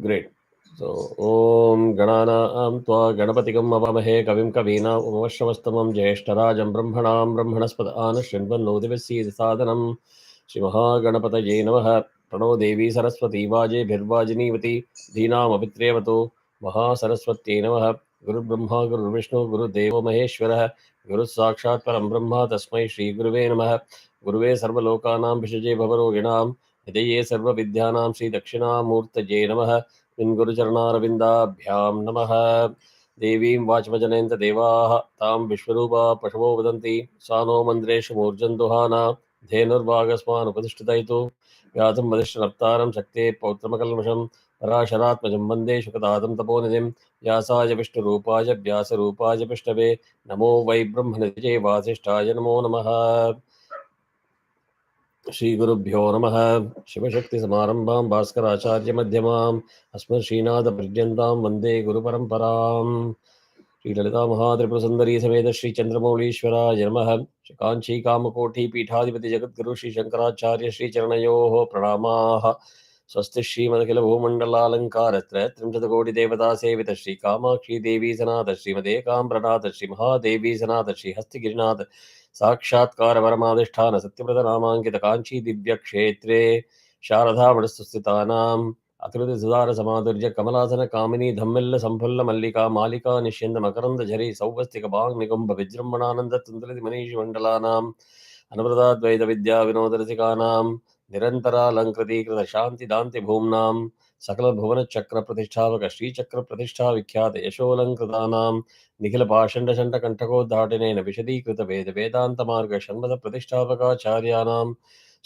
Great. So, Om Ganana Tva Ganapatikam Avamahe Kavim Kavina Umavashramastamam Jeshtarajam Brahmanam Brahmanaspad Anashrinvan Nodivasi Sadhanam Shimaha Ganapataye Namaha Prano Devi Saraswati Vaje Bhirvajinivati Dhinam Apitrevatu Maha Saraswati Namaha Guru Brahma Guru Vishnu Guru Deva Maheshwara Guru Sakshat Param Brahma Tasmai Shri Guruve Namaha Guruve Sarvalokanam Vishaje Bhavaroginam Hideye Sarva Vidyanam Sri Dakshinamurtaje Namaha in Gurucharnarvindabhyam Namaha Devim Vachvajanenta Devaha Tam Vishwarupa Pashavo Vadanti Sano Mandreshu Murjanduhana Dhenurvagasman Upadishtitaitu Yatam Vadishnaptaram Shakti Pautramakalmasham Parasharatmajam Vande Shukadatam Taponidhim Vyasaya Vishnu Rupaya Vyasa Rupaya Vishnave Namo Vai Brahmanidje Vasishtaya Namo Namaha Shri Guru Bhyo Namaha Shivashakti Samarambam Bhaskaraacharya Madhyamam Asmar Srinada Pradyantam Vande Guru Paramparam Shri Lalita Mahatripura Sundari Sameda Shri Chandramaulishwara Namaha Shri Kanchi Kamakoti Pithadipati Jagadguru Shri Shankaracharya Shri Charanayoho Pranamaha Swasti Shri Madakila Bhumandala Alankara Trimshata Kodi Devata Sevita Shri Kamakshi Devi Sanata Shri Madekam Pranata Shri Mahadevi Sanata Shri Hasti Girinata साक्षात्कार परमाधिष्ठान सत्यव्रत नामांकित कांची दिव्य क्षेत्रे शारदा वडस्तुस्थितानाम् अकृति सुधार समाधुर्य कमलासन कामिनी धम्मिल्ल संफुल्ल मल्लिका मालिका निष्यन्द मकरंद झरी सौवस्तिक भाग निकुंभ विजृंभणानंद तुंदलित मनीषि मंडलानाम् अनवरताद्वैत विद्या विनोद रसिकानां निरन्तरालंकृतीकृत शांति दान्ति भूम्नां सकल भुवन चक्र प्रतिष्ठापक श्री चक्र प्रतिष्ठा विख्यात यशोलंकृतानां निखिल पाषंड शंड कंठकोद्धाटिनेन विशदीकृत वेद वेदांत मार्ग षण्मद प्रतिष्ठापकाचार्याणां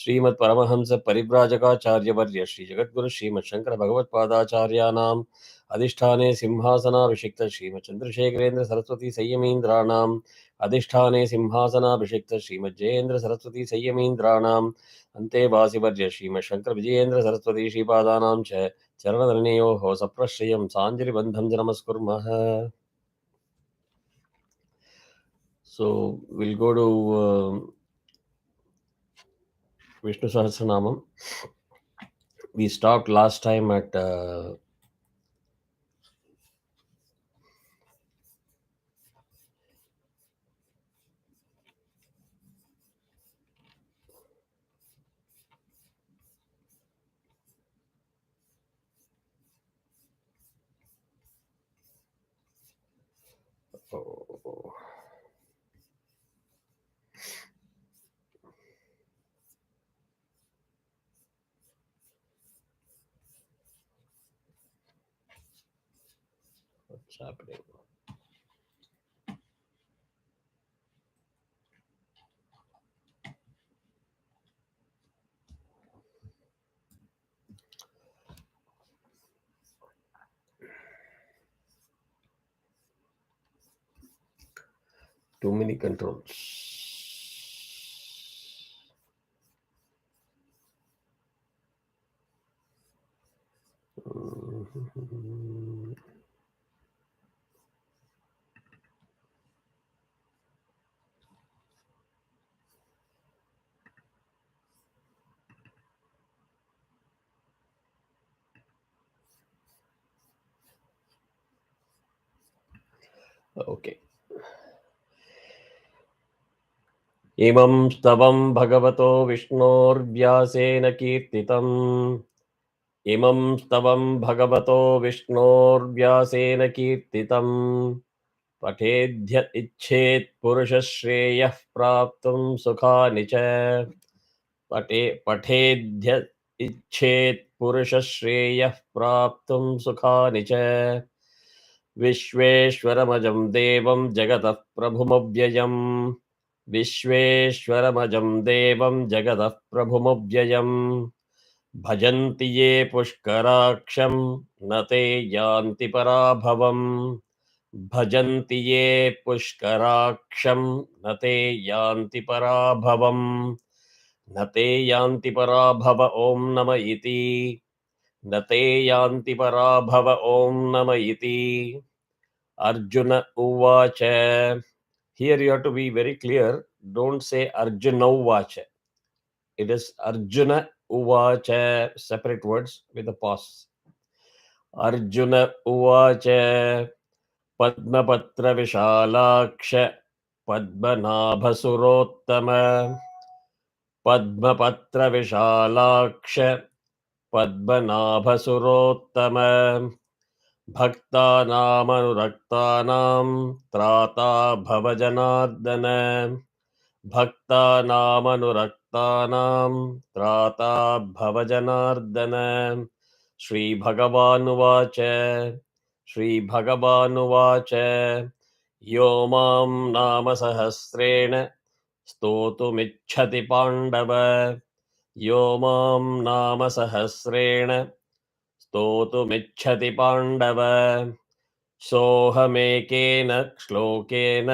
श्रीमत् परमहंस परिव्राजकाचार्यवर्य श्री जगद्गुरु श्रीमत् शंकर भगवत्पादाचार्याणाम् अधिष्ठाने सिंहासनाभिषिक्त श्रीमत् चंद्रशेखरेंद्र सरस्वती संयमीन्द्राणाम् अधिष्ठाने सिंहासनाभिषिक्त श्रीमज्जयेन्द्र सरस्वती संयमीन्द्राणाम् अन्ते वासिवर्य श्रीमत् शंकर विजयेन्द्र सरस्वती श्रीपादानां च चरणधरणयोः सप्रश्रयं साञ्जलिबन्धं च नमस्कुर्मः. So we'll go to Vishnu Sahasranamam. We stopped last time at what's happening? Too many controls. Okay. Imam stavam bhagavato Vishnor कीर्तितम् Imam stavam bhagavato Vishnor कीर्तितम् पठेद्य इच्छेत् पुरुषश्रेयः प्राप्तुं सुखानि च पठेद्य इच्छेत् पुरुषश्रेयः प्राप्तुं सुखानि च विश्वेश्वरमजं देवं जगतः प्रभुमव्ययम् विश्वेश्वरमजं देवं जगतः प्रभुमव्ययम् भजन्ति ये पुष्कराक्षं न ते यान्ति पराभवम् भजन्ति ये पुष्कराक्षं न ते यान्ति पराभवम् न ते यान्ति पराभव ॐ नम इति न ते यान्ति पराभव ॐ नम इति अर्जुन उवाच. Here you have to be very clear. Don't say Arjuna uvacha. It is Arjuna uvacha, separate words with a pause. Arjun उवाच पद्मपत्रविशालाक्ष पद्मनाभसुरोत्तम पद्मपत्रविशालाक्ष पद्मनाभसुरोत्तम भक्तानामनुरक्तानां त्राता भवजनार्दन भक्तानामनुरक्तानां त्राता भवजनार्दन श्रीभगवानुवाच श्रीभगवानुवाच यो मां नाम सहस्रेण स्तोतुमिच्छति पाण्डव यो मां नाम सहस्रेण स्तोतुमिच्छति पाण्डव सोऽहमेकेन श्लोकेन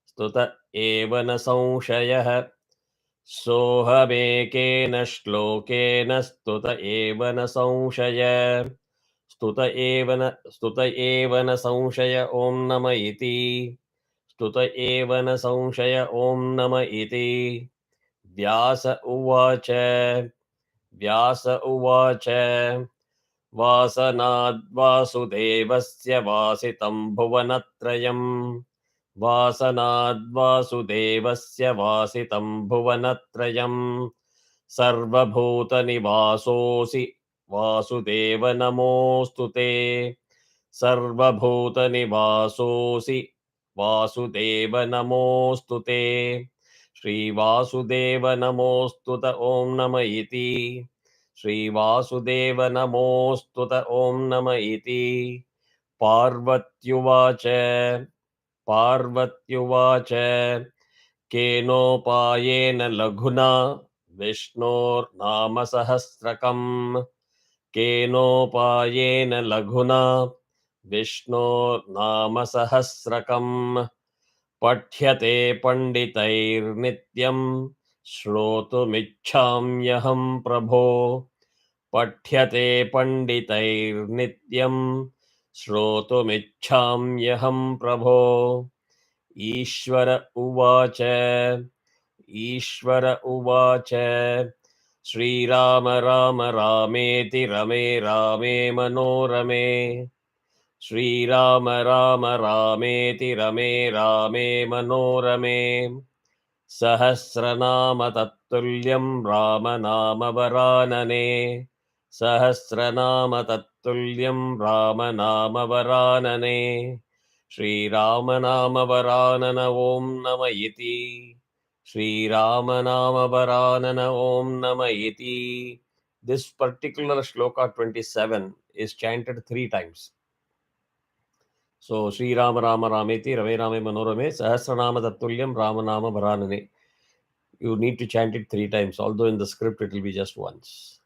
स्तुत एव न संशयः सोऽहमेकेन श्लोकेन स्तुत एव न संशय स्तुत एव न संशय ॐ नम इति स्तुत एव न संशय ॐ नम इति व्यास उवाच व्यास उवाच वासनाद्वासुदेवस्य वासितं भुवनत्रयम् वासनाद्वासुदेवस्य वासितं भुवनत्रयम् सर्वभूतनिवासोऽसि वासुदेव नमोऽस्तु ते सर्वभूतनिवासोऽसि वासुदेव नमोऽस्तु ते श्रीवासुदेव नमोऽस्तुत ॐ नम इति श्रीवासुदेव नमोऽस्तुत ॐ नम इति पार्वत्युवाच पार्वत्युवाच केनोपायेन लघुना विष्णोर्नाम सहस्रकम् केनोपायेन लघुना विष्णोर्नाम सहस्रकम् पठ्यते पण्डितैर्नित्यम् श्रोतुमिच्छाम्यहं प्रभो पठ्यते पण्डितैर्नित्यम् श्रोतुमिच्छाम्यहं प्रभो ईश्वर उवाच ईश्वर उवाच श्रीराम राम रामेति रमे रामे मनोरमे श्रीराम राम रामेति रमे रामे मनोरमे सहस्रनाम तत्तुल्यं रामनाम वरानने सहस्रनाम तत्तुल्यं रामनाम वरानने श्रीराम नाम वरानन ॐ नम इति श्रीराम नाम वरानन ॐ नम इति. This particular shloka 27 is chanted 3 times. So Sri Rama Rama Rameti Rame Rame Manorame Sahasranama Tattulyam Rama Nama Varanane. You need to chant it 3 times, although in the script it will be just once.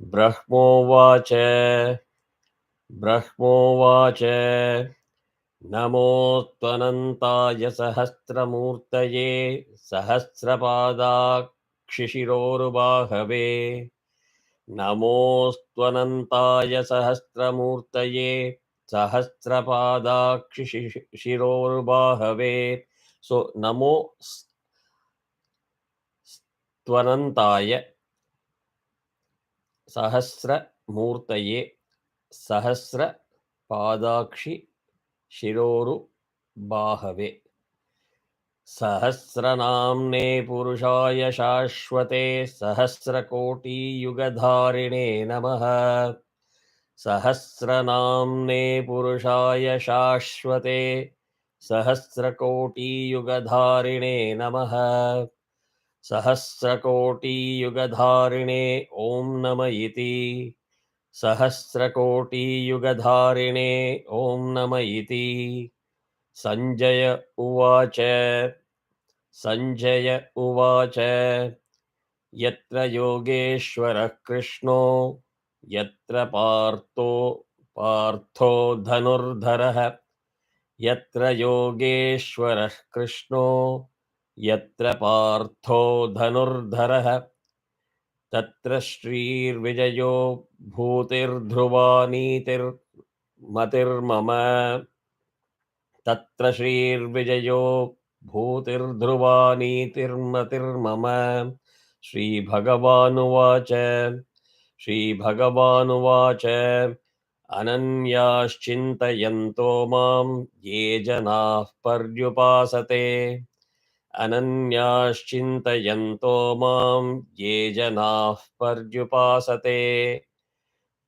Brahmovacha Brahmovacha Namo Tvanantaya Sahasramurtaye Sahasrapadakshishirorubahave Namostvанантaya Sahasramurtaye Sahasrapadakshishirorubahave. So Namo Tvanantaya Sahasramurtaye Sahasrapadakshi Shiroru Bahave Sahasranamne Purushaya Shashwate Sahasrakoti Yugadharine Namaha Sahasranamne Purushaya Shashwate Sahasrakoti Yugadharine Namaha Sahasrakoti Yugadharine Om Nama Iti Sahasrakoti Yugadharine Om Nama Iti Sanjaya Uvacha Sanjaya Uvacha Yatra Yogeshwara Krishno Yatra Partho Dhanurdharaha Yatra Yogeshwara Krishno Yatra Partho Dhanurdharaha Tatra Shrir Vijayo Bhutir Dhruva Matir Mama Tatra Shrir Vijayo Bhutir Dhruva Matir Mama Shri Bhagavan Uvacha Shri Bhagavan Uvacha अनन्याश्चिन्तयन्तो मां ये जनाः पर्युपासते अनन्याश्चिन्तयन्तो मां ये जनाः पर्युपासते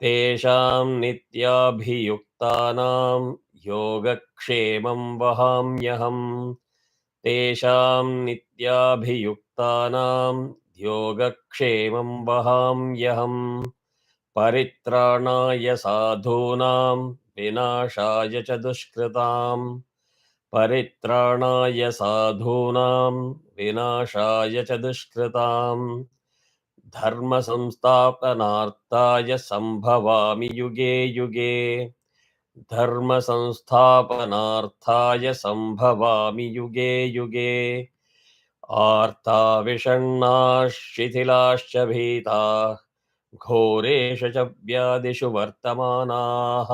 तेषां नित्याभियुक्तानां योगक्षेमं वहाम्यहम् तेषां नित्याभियुक्तानां योगक्षेमं वहाम्यहम् परित्राणाय साधूनां विनाशाय च दुष्कृताम् परित्राणाय साधूनां विनाशाय च दुष्कृताम् धर्मसंस्थापनार्थाय सम्भवामि युगे युगे धर्मसंस्थापनार्थाय सम्भवामि युगे युगे आर्ताविषण्णाः शिथिलाश्च भीताः घोरेषु च व्याधिषु वर्तमानाः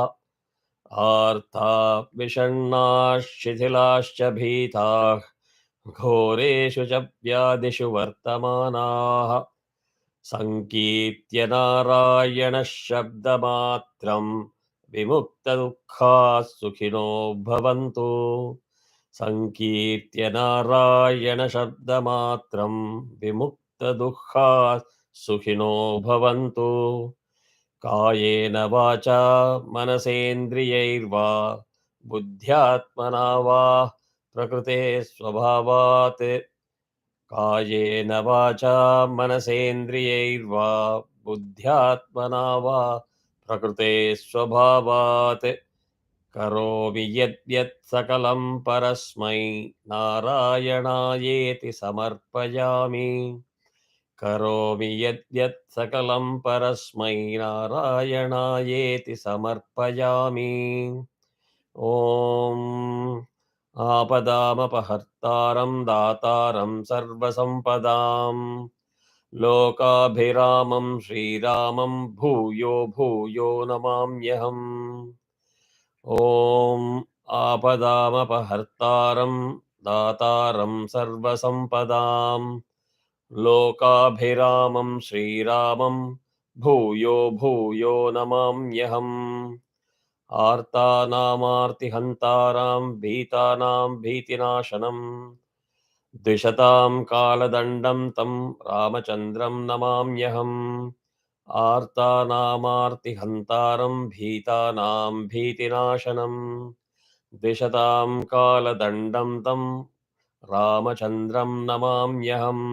आर्ता विषण्णाः शिथिलाश्च भीताः घोरेषु च व्याधिषु वर्तमानाः सङ्कीर्त्य नारायणः शब्दमात्रं विमुक्तदुःखाः सुखिनो भवन्तु सङ्कीर्त्य नारायणशब्दमात्रं विमुक्तदुःखाः सुखिनो भवन्तु कायेन वाचा मनसेन्द्रियैर्वा बुद्ध्यात्मना वा प्रकृते स्वभावात् कायेन वाचा मनसेन्द्रियैर्वा बुद्ध्यात्मना वा प्रकृते स्वभावात् करोमि यद्यत् सकलं परस्मै नारायणायेति समर्पयामि करोमि यद्यत् सकलं परस्मै नारायणायेति समर्पयामि ॐ आपदामपहर्तारं दातारं सर्वसम्पदां लोकाभिरामं श्रीरामं भूयो भूयो नमाम्यहम् ॐ आपदामपहर्तारं दातारं सर्वसम्पदां लोकाभिरामं श्रीरामं भूयो भूयो नमाम्यहम् आर्तानामार्तिहन्तारां भीतानां भीतिनाशनं द्विषतां कालदण्डं तं रामचन्द्रं नमाम्यहम् आर्तानामार्तिहन्तारं भीतानां भीतिनाशनं द्विषतां कालदण्डं तं रामचन्द्रं नमाम्यहम्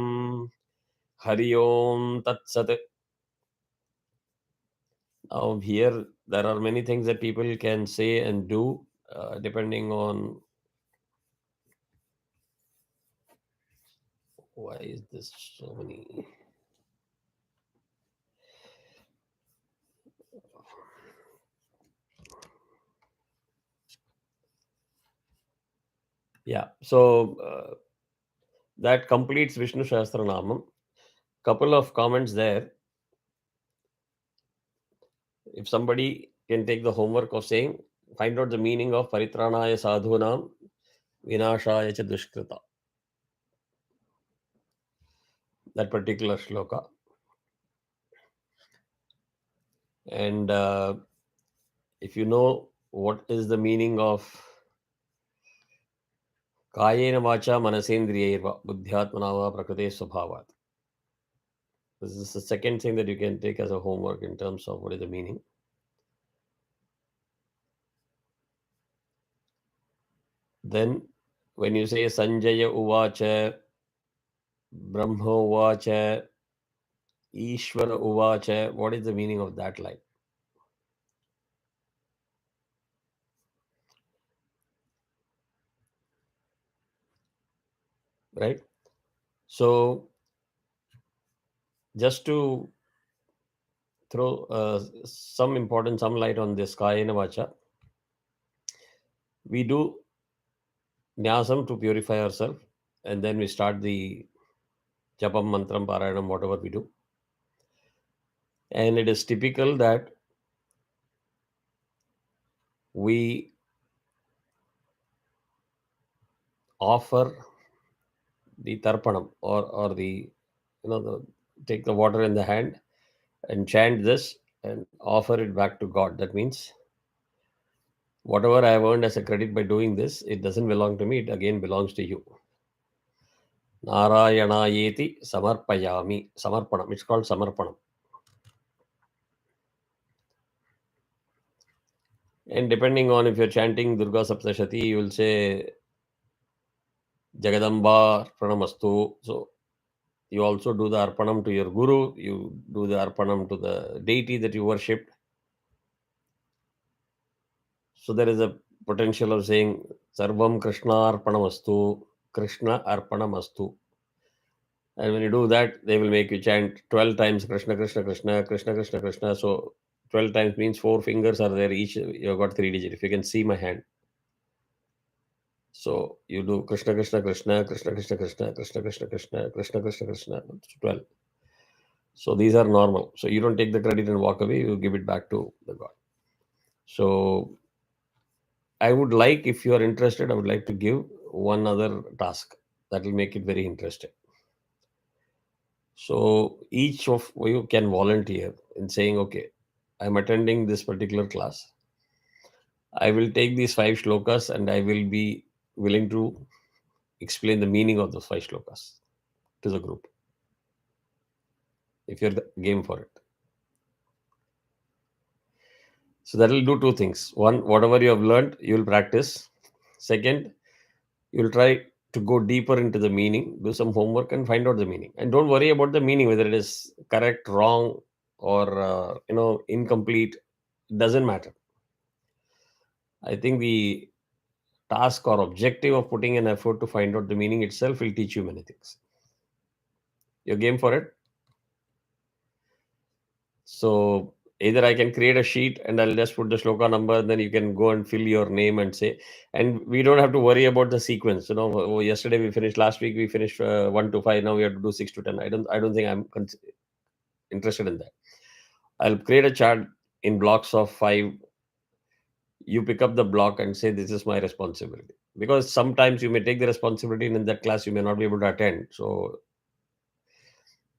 हरि ओम तत्सत्. Now here there are many things that people can say and do depending on why is this so many. Yeah, so that completes Vishnu Sahasranamam. Couple of comments there. If somebody can take the homework of saying, find out the meaning of Paritranaya Sadhunam Vinashaya Cha Dushkrita. That particular shloka. And if you know what is the meaning of Kayena Vacha Manasendriyaiva Buddhyatmanava Prakrite Swabhavat. This is the second thing that you can take as a homework in terms of what is the meaning. Then when you say Sanjaya Uvacha, Brahma Uvacha, Ishvara Uvacha, what is the meaning of that line? Right? So just to throw some light on this Kayena Vacha, we do Nyasam to purify ourselves, and then we start the Japam, Mantram, Parayanam, whatever we do. And it is typical that we offer the Tarpanam or the, take the water in the hand and chant this and offer it back to God. That means Whatever I have earned as a credit by doing this, it doesn't belong to me. It again belongs to you. Narayanayeti samarpayami. Samarpanam. It's called samarpanam. And depending on if you're chanting Durga Saptashati, you will say Jagadamba Pranamastu. So you also do the Arpanam to your Guru. You do the Arpanam to the deity that you worshipped. So there is a potential of saying Sarvam Krishna Arpanamastu. Krishna Arpanamastu. And when you do that, they will make you chant 12 times Krishna, Krishna, Krishna, Krishna, Krishna, Krishna. So 12 times means 4 fingers are there. Each you've got 3 digits. If you can see my hand. So you do Krishna, Krishna, Krishna, Krishna, Krishna, Krishna, Krishna, Krishna, Krishna, Krishna, Krishna, Krishna, 12. So these are normal. So you don't take the credit and walk away. You give it back to the God. So I would like, if you are interested, I would like to give one other task that will make it very interesting. So each of you can volunteer in saying, okay, I'm attending this particular class. I will take these 5 shlokas and I will be willing to explain the meaning of those 5 shlokas to the group. If you're game for it. So that will do 2 things. One, whatever you have learned, you will practice. Second, you will try to go deeper into the meaning, do some homework and find out the meaning. And don't worry about the meaning, whether it is correct, wrong, or incomplete. It doesn't matter. I think the task or objective of putting an effort to find out the meaning itself will teach you many things. You're game for it? So either I can create a sheet and I'll just put the shloka number, then you can go and fill your name and say, and we don't have to worry about the sequence. Yesterday we finished, last week we finished 1 to 5. Now we have to do 6 to 10. I don't think I'm interested in that. I'll create a chart in blocks of 5. You pick up the block and say, this is my responsibility. Because sometimes you may take the responsibility and in that class you may not be able to attend. So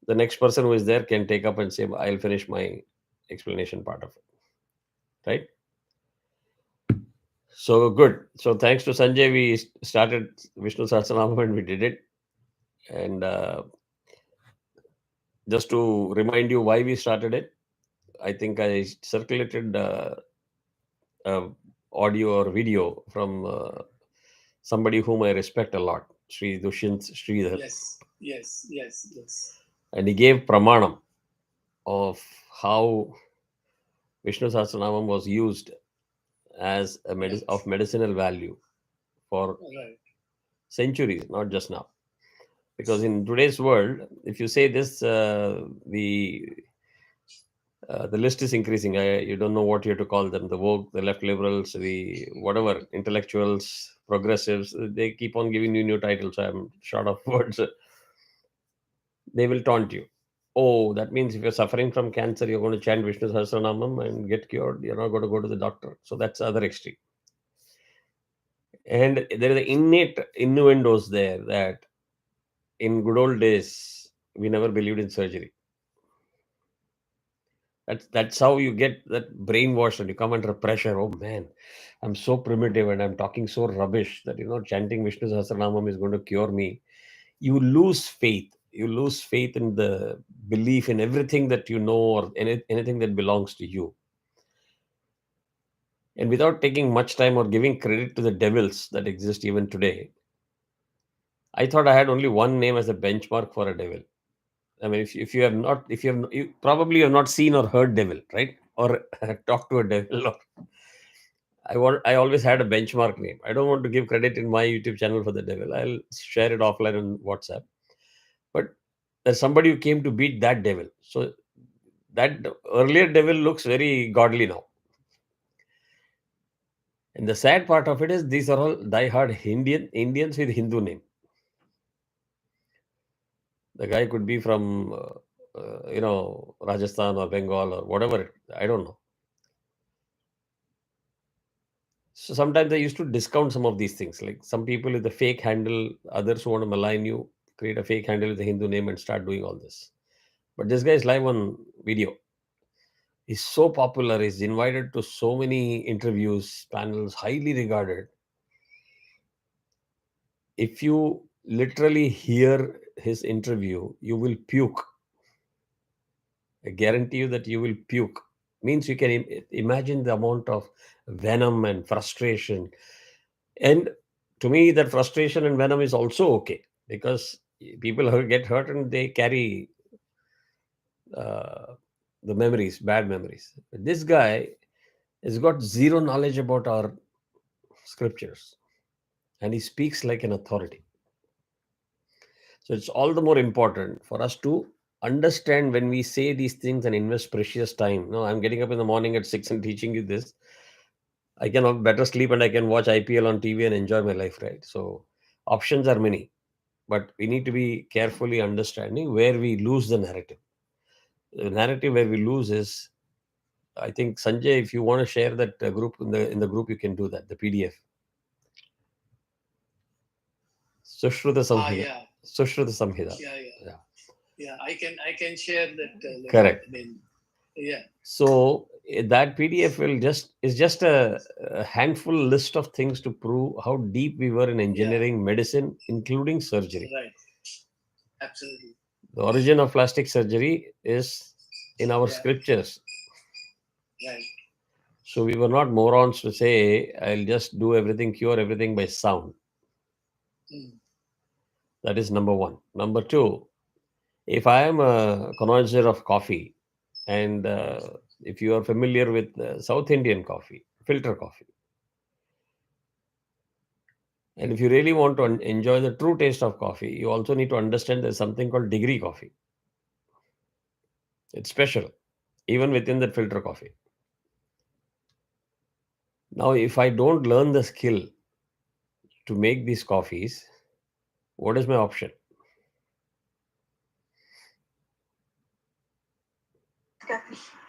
the next person who is there can take up and say, I'll finish my explanation part of it. Right? So good. So thanks to Sanjay, we started Vishnu Sahasranamam and we did it. And just to remind you why we started it, I think I circulated audio or video from somebody whom I respect a lot, Sri Dushyant Sridhar. Yes. And he gave pramanam of how Vishnu Sahasranamam was used as a of medicinal value for centuries, not just now. Because in today's world, if you say this, the list is increasing. You don't know what you have to call them. The woke, the left liberals, the whatever, intellectuals, progressives, they keep on giving you new titles. I'm short of words. They will taunt you. Oh, that means if you're suffering from cancer, you're going to chant Vishnu Sahasranamam and get cured. You're not going to go to the doctor. So that's the other extreme. And there are the innate innuendos there that in good old days, we never believed in surgery. That's how you get that brainwashed and you come under pressure. Oh man, I'm so primitive and I'm talking so rubbish that chanting Vishnu Sahasranamam is going to cure me. You lose faith. You lose faith in the belief in everything that you know or anything that belongs to you. And without taking much time or giving credit to the devils that exist even today, I thought I had only one name as a benchmark for a devil. I mean, if you have not, if you probably have not seen or heard devil, right? Or talked to a devil. Or I always had a benchmark name. I don't want to give credit in my YouTube channel for the devil. I'll share it offline on WhatsApp. But there's somebody who came to beat that devil. So that earlier devil looks very godly now. And the sad part of it is these are all die-hard Indians with Hindu name. The guy could be from, Rajasthan or Bengal or whatever. I don't know. So sometimes I used to discount some of these things. Like some people with the fake handle, others who want to malign you, create a fake handle with a Hindu name and start doing all this. But this guy is live on video. He's so popular. He's invited to so many interviews, panels, highly regarded. If you literally hear his interview, you will puke. I guarantee you that you will puke. Means you can imagine the amount of venom and frustration. And to me, that frustration and venom is also okay, because people get hurt and they carry uh, the memories, bad memories. But this guy has got zero knowledge about our scriptures, and he speaks like an authority. So it's all the more important for us to understand when we say these things and invest precious time. No, I'm getting up in the morning at 6 and teaching you this. I can have better sleep and I can watch IPL on TV and enjoy my life, right? So options are many, but we need to be carefully understanding where we lose the narrative. The narrative where we lose is, I think, Sanjay, if you want to share that group in the group, you can do that. The PDF. Sushruta Samhita. Yeah. Sushruta Samhita. Yeah. Yeah, I can share that. Correct. I mean, yeah. So that PDF is just a handful list of things to prove how deep we were in engineering, medicine, including surgery. Right. Absolutely. The origin of plastic surgery is in our scriptures. Right. So we were not morons to say, I'll just do everything, cure everything by sound. That is number one. Number two, if I am a connoisseur of coffee, and if you are familiar with South Indian coffee, filter coffee, and if you really want to enjoy the true taste of coffee, you also need to understand there's something called degree coffee. It's special, even within that filter coffee. Now, if I don't learn the skill to make these coffees, what is my option?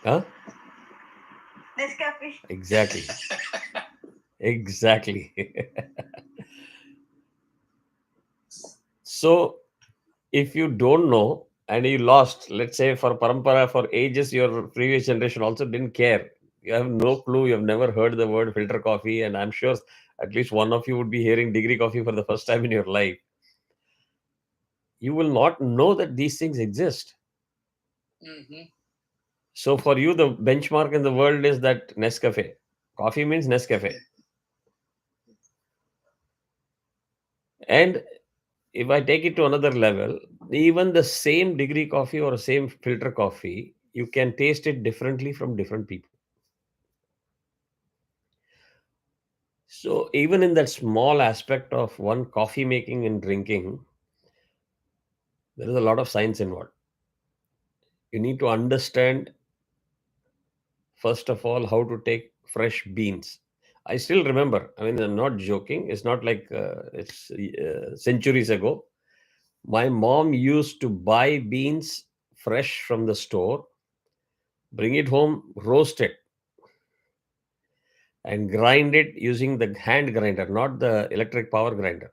Huh? Nescafe. Exactly. Exactly. So, if you don't know and you lost, let's say for parampara, for ages, your previous generation also didn't care. You have no clue. You have never heard the word filter coffee. And I'm sure at least one of you would be hearing degree coffee for the first time in your life. You will not know that these things exist. So for you, the benchmark in the world is that Nescafe. Coffee means Nescafe. And if I take it to another level, even the same degree coffee or same filter coffee, you can taste it differently from different people. So even in that small aspect of one coffee making and drinking, there is a lot of science involved. You need to understand, first of all, how to take fresh beans. I still remember, I mean, I'm not joking. It's not like it's centuries ago. My mom used to buy beans fresh from the store, bring it home, roast it, and grind it using the hand grinder, not the electric power grinder.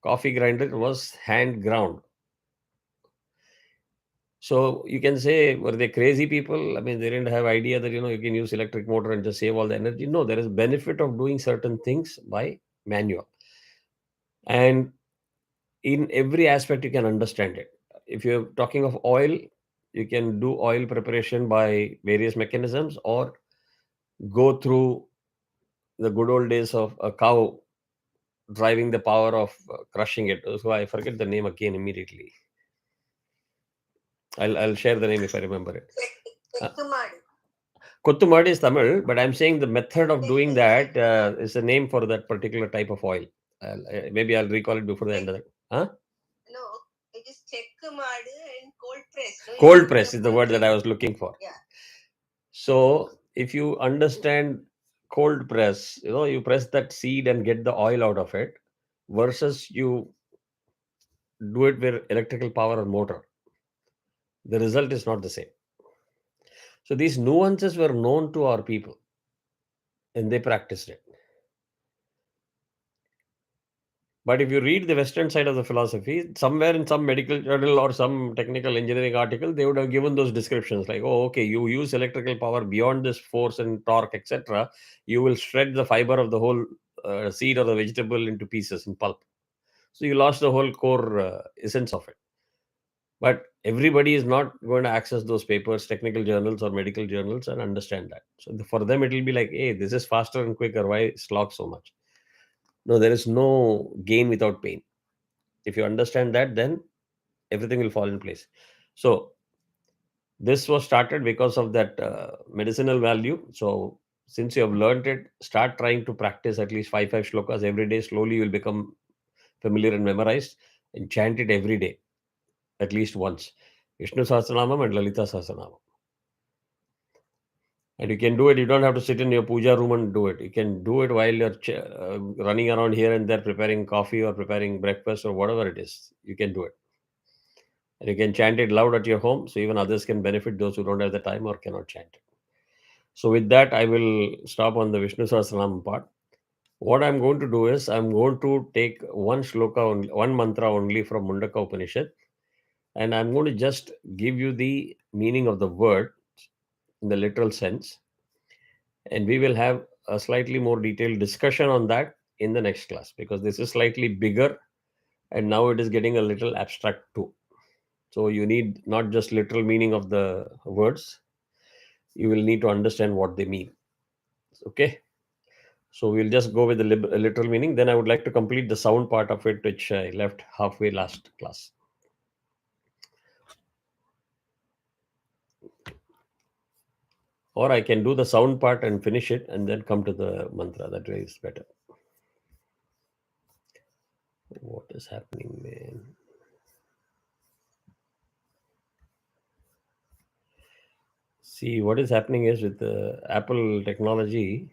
Coffee grinder was hand ground. So you can say, were they crazy people? I mean, they didn't have idea that, you can use electric motor and just save all the energy. No, there is benefit of doing certain things by manual. And in every aspect, you can understand it. If you're talking of oil, you can do oil preparation by various mechanisms, or go through the good old days of a cow driving the power of crushing it. So I forget the name again immediately. I'll share the name if I remember it. Kottumadi is Tamil, but I'm saying the method of doing that is a name for that particular type of oil. Maybe I'll recall it before the end of that. Huh? No, it is chekkumadu and cold press. No? Cold press is the word that I was looking for. Yeah. So if you understand cold press, you press that seed and get the oil out of it, versus you do it with electrical power or motor, the result is not the same. So these nuances were known to our people and they practiced it. But if you read the Western side of the philosophy, somewhere in some medical journal or some technical engineering article, they would have given those descriptions like, oh, okay, you use electrical power beyond this force and torque, etc. You will shred the fiber of the whole seed or the vegetable into pieces in pulp. So you lost the whole core essence of it. But everybody is not going to access those papers, technical journals or medical journals, and understand that. So for them, it will be like, hey, this is faster and quicker. Why slog so much? No, there is no gain without pain. If you understand that, then everything will fall in place. So this was started because of that medicinal value. So since you have learned it, start trying to practice at least five shlokas every day. Slowly you will become familiar and memorized, and chant it every day at least once. Vishnu Sahasranamam and Lalita Sahasranamam. And you can do it. You don't have to sit in your puja room and do it. You can do it while you're running around here and there preparing coffee or preparing breakfast or whatever it is. You can do it. And you can chant it loud at your home so even others can benefit, those who don't have the time or cannot chant it. So with that, I will stop on the Vishnu Sahasranam part. What I'm going to do is I'm going to take one shloka, only, one mantra only from Mundaka Upanishad, and I'm going to just give you the meaning of the word in the literal sense, and we will have a slightly more detailed discussion on that in the next class, because this is slightly bigger and now it is getting a little abstract too. So you need not just literal meaning of the words, you will need to understand what they mean. Okay. So we'll just go with the literal meaning. Then I would like to complete the sound part of it, which I left halfway last class. Or I can do the sound part and finish it and then come to the mantra. That way is better. What is happening, man? See, what is happening is with the Apple technology,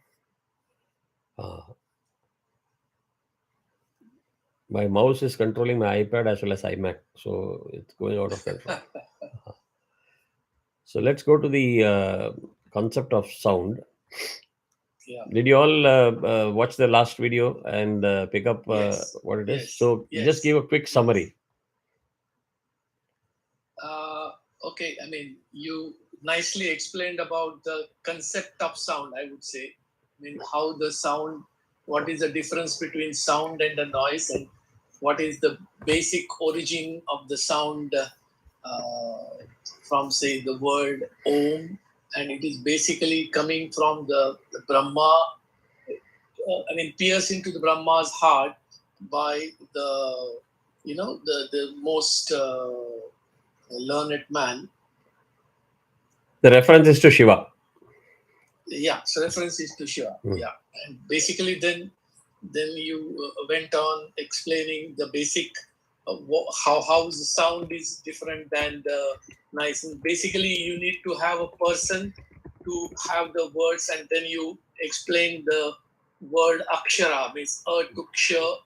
my mouse is controlling my iPad as well as iMac. So it's going out of control. So let's go to the concept of sound. Yeah. Did you all watch the last video and pick up Yes. what it is? Yes. So Yes. just give a quick summary. Okay, I mean, you nicely explained about the concept of sound, I would say. I mean, how the sound, what is the difference between sound and the noise, and what is the basic origin of the sound from, say, the word Om. And it is basically coming from the Brahma, I mean, pierce into the Brahma's heart by the most learned man. The reference is to Shiva. Yeah, so reference is to Shiva. Yeah, and basically then you went on explaining the basic how the sound is different than the noise. And basically, you need to have a person to have the words, and then you explain the word akshara, means to ksha,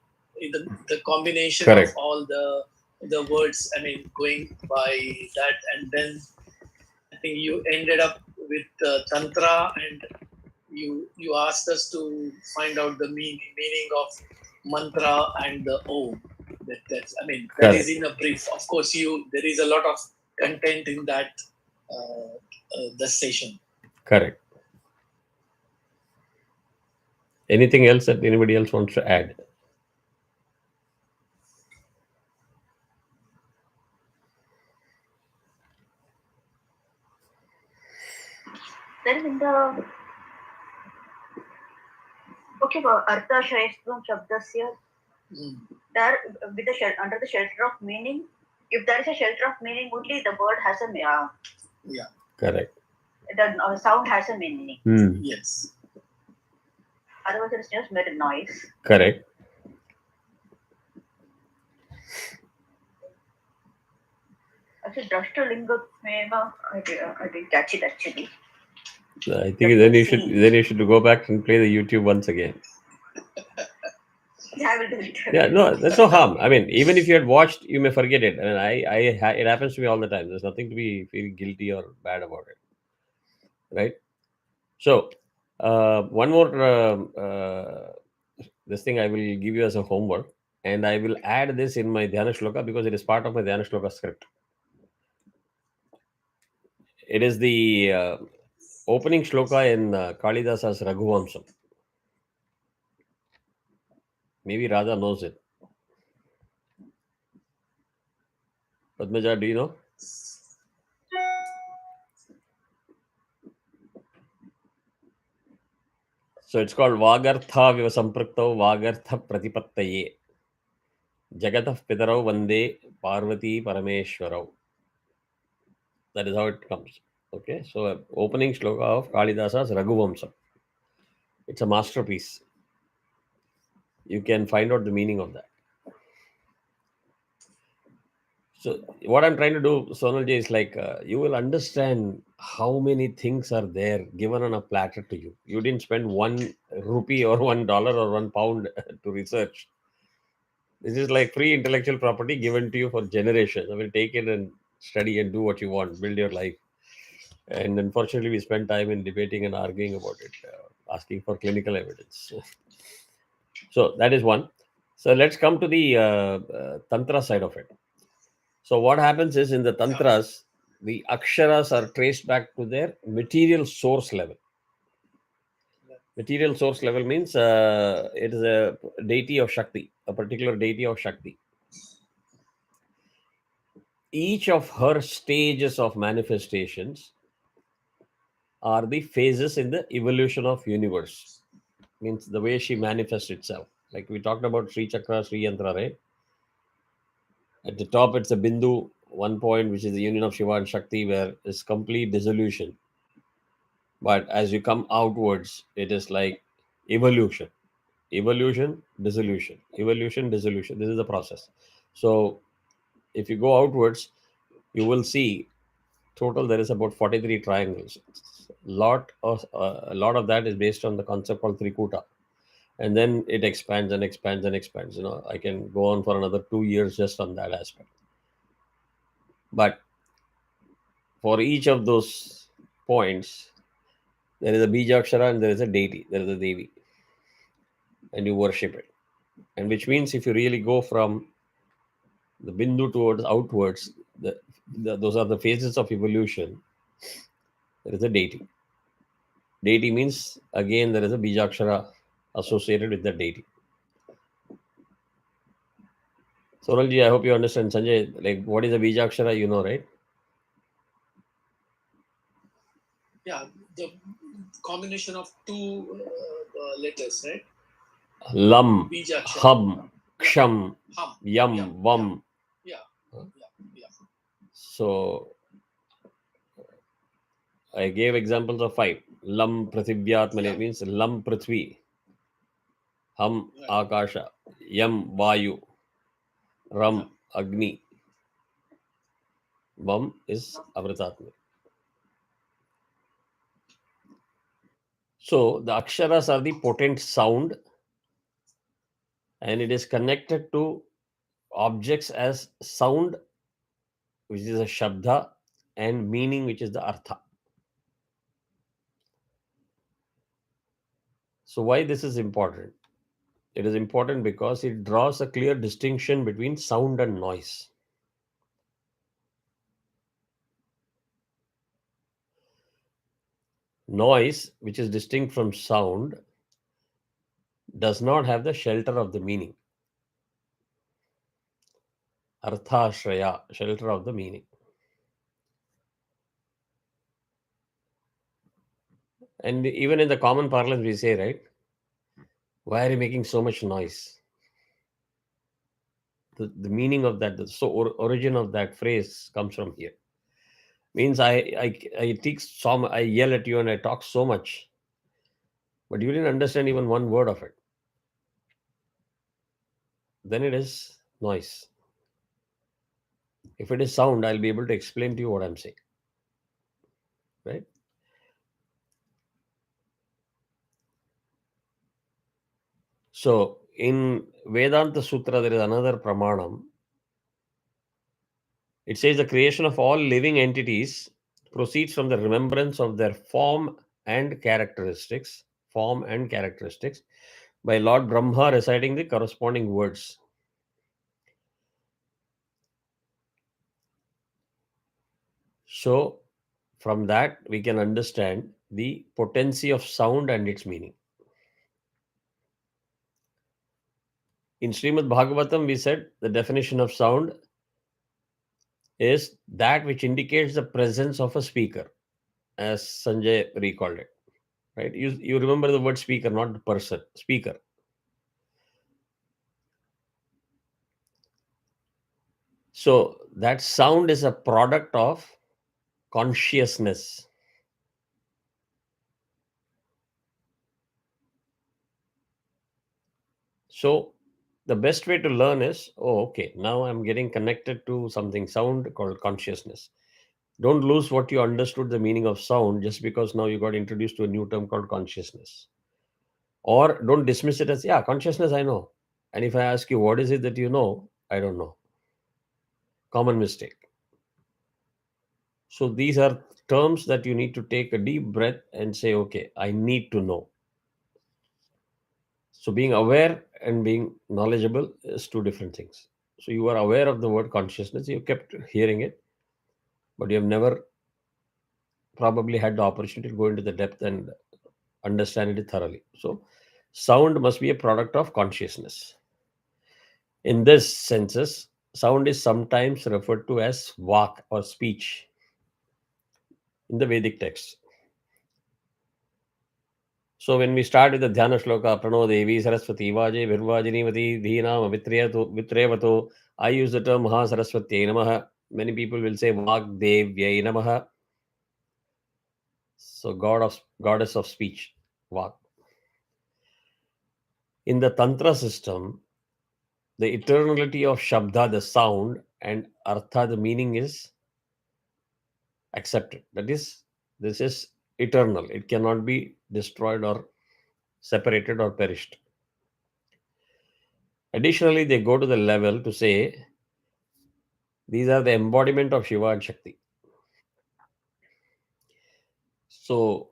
the combination Correct. of all the words. I mean, going by that, and then I think you ended up with tantra, and you asked us to find out the meaning of mantra and the Om. That is in a brief. Of course, there is a lot of content in that the session. Correct. Anything else that anybody else wants to add? Then in the Artha Shaistvam Shabdasya, there with the under the shelter of meaning, if there is a shelter of meaning, only the word has a yeah. Correct. The sound has a meaning. Yes. Otherwise, it is just mere noise. Correct. Actually, Drashtalinga, I didn't catch it actually. I think then you should go back and play the YouTube once again. Yeah, I will do it. Yeah, no, that's no harm. I mean, even if you had watched, you may forget it. I mean, it happens to me all the time. There's nothing to be feel guilty or bad about it, right? So, one more this thing I will give you as a homework. And I will add this in my Dhyana Shloka because it is part of my Dhyana Shloka script. It is the opening shloka in Kalidasa's Raghuvamsam. Maybe Radha knows it. Padmaja, do you know? So it's called Vagartha Viva Sampraktau Vagartha Pratipattaye Jagatah Pitarau Vande Parvati Parameshwarau. That is how it comes. Okay, so opening shloka of Kalidasa's Raghuvamsam. It's a masterpiece. You can find out the meaning of that. So what I'm trying to do, Sonalji, is like you will understand how many things are there given on a platter to you. You didn't spend 1 rupee or $1 or £1 to research. This is like free intellectual property given to you for generations. I will take it and study and do what you want, build your life. And unfortunately, we spend time in debating and arguing about it, asking for clinical evidence. So that is one. So let's come to the Tantra side of it. So what happens is in the Tantras, the Aksharas are traced back to their material source level. Material source level means it is a deity of Shakti, a particular deity of Shakti. Each of her stages of manifestations are the phases in the evolution of universe. Means the way she manifests itself. Like we talked about Sri Chakra, Sri Yantra, right? At the top, it's a Bindu, one point, which is the union of Shiva and Shakti, where it's complete dissolution. But as you come outwards, it is like evolution, dissolution, evolution, dissolution. This is the process. So if you go outwards, you will see total there is about 43 triangles. A lot of that is based on the concept called Trikuta. And then it expands and expands and expands. I can go on for another 2 years just on that aspect. But for each of those points, there is a Bijakshara and there is a deity, there is a Devi. And you worship it. And which means if you really go from the Bindu towards outwards, those are the phases of evolution. There is a deity. Deity means, again, there is a Bijakshara associated with the deity. Sonalji, I hope you understand. Sanjay, like what is a Bijakshara, you know, right? Yeah, the combination of two letters, right? Lam, Bijakshara. Hum, Ksham, Hum. Yam, Yeah, Vam. Yeah. So I gave examples of 5. Lam Prathivyatmane means Lam Prithvi, Hum Akasha, Yam Vayu, Ram Agni, Vam is Amritatma. So the Aksharas are the potent sound, and it is connected to objects as sound, which is a Shabda, and meaning, which is the Artha. So why this is important? It is important because it draws a clear distinction between sound and noise. Noise, which is distinct from sound, does not have the shelter of the meaning. Arthashraya, shelter of the meaning. And even in the common parlance, we say, right? Why are you making so much noise? The meaning of that, the origin of that phrase comes from here. Means I yell at you and I talk so much, but you didn't understand even one word of it. Then it is noise. If it is sound, I'll be able to explain to you what I'm saying. Right? So in Vedanta Sutra, there is another pramanam. It says the creation of all living entities proceeds from the remembrance of their form and characteristics by Lord Brahma reciting the corresponding words. So from that, we can understand the potency of sound and its meaning. In Srimad Bhagavatam, we said the definition of sound is that which indicates the presence of a speaker, as Sanjay recalled it. Right? You remember the word speaker, not the person, speaker. So that sound is a product of consciousness. So the best way to learn is, oh, okay, now I'm getting connected to something sound called consciousness. Don't lose what you understood the meaning of sound just because now you got introduced to a new term called consciousness. Or don't dismiss it as, yeah, consciousness I know. And if I ask you, what is it that you know? I don't know. Common mistake. So these are terms that you need to take a deep breath and say, okay, I need to know. So being aware and being knowledgeable is two different things. So you are aware of the word consciousness, you kept hearing it, but you have never probably had the opportunity to go into the depth and understand it thoroughly. So sound must be a product of consciousness. In this senses, sound is sometimes referred to as vak or speech in the Vedic text. So when we start with the Dhyana Shloka, Prano Devi Saraswati Vaje Virvajinivati Dhinam Vitrevato, I use the term Maha Saraswati Namaha. Many people will say Vak Devyai Namaha. So goddess of speech, Vak. In the Tantra system, the eternality of Shabda, the sound, and Artha, the meaning is accepted. That is, this is eternal. It cannot be destroyed or separated or perished. Additionally, they go to the level to say these are the embodiment of Shiva and Shakti. So,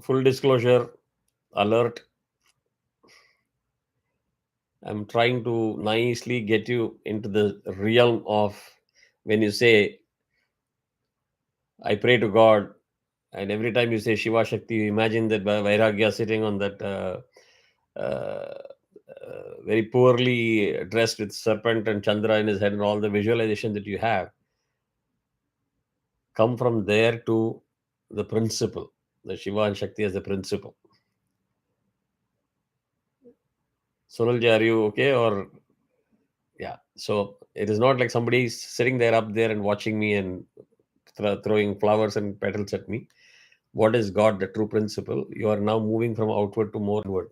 full disclosure, alert. I'm trying to nicely get you into the realm of when you say, I pray to God, and every time you say Shiva Shakti, you imagine that Vairagya sitting on that very poorly dressed with serpent and Chandra in his head, and all the visualization that you have come from there to the principle, the Shiva and Shakti as the principle. Sonalji, are you okay? Or yeah, so it is not like somebody sitting there up there and watching me and throwing flowers and petals at me. What is God, the true principle? You are now moving from outward to more inward.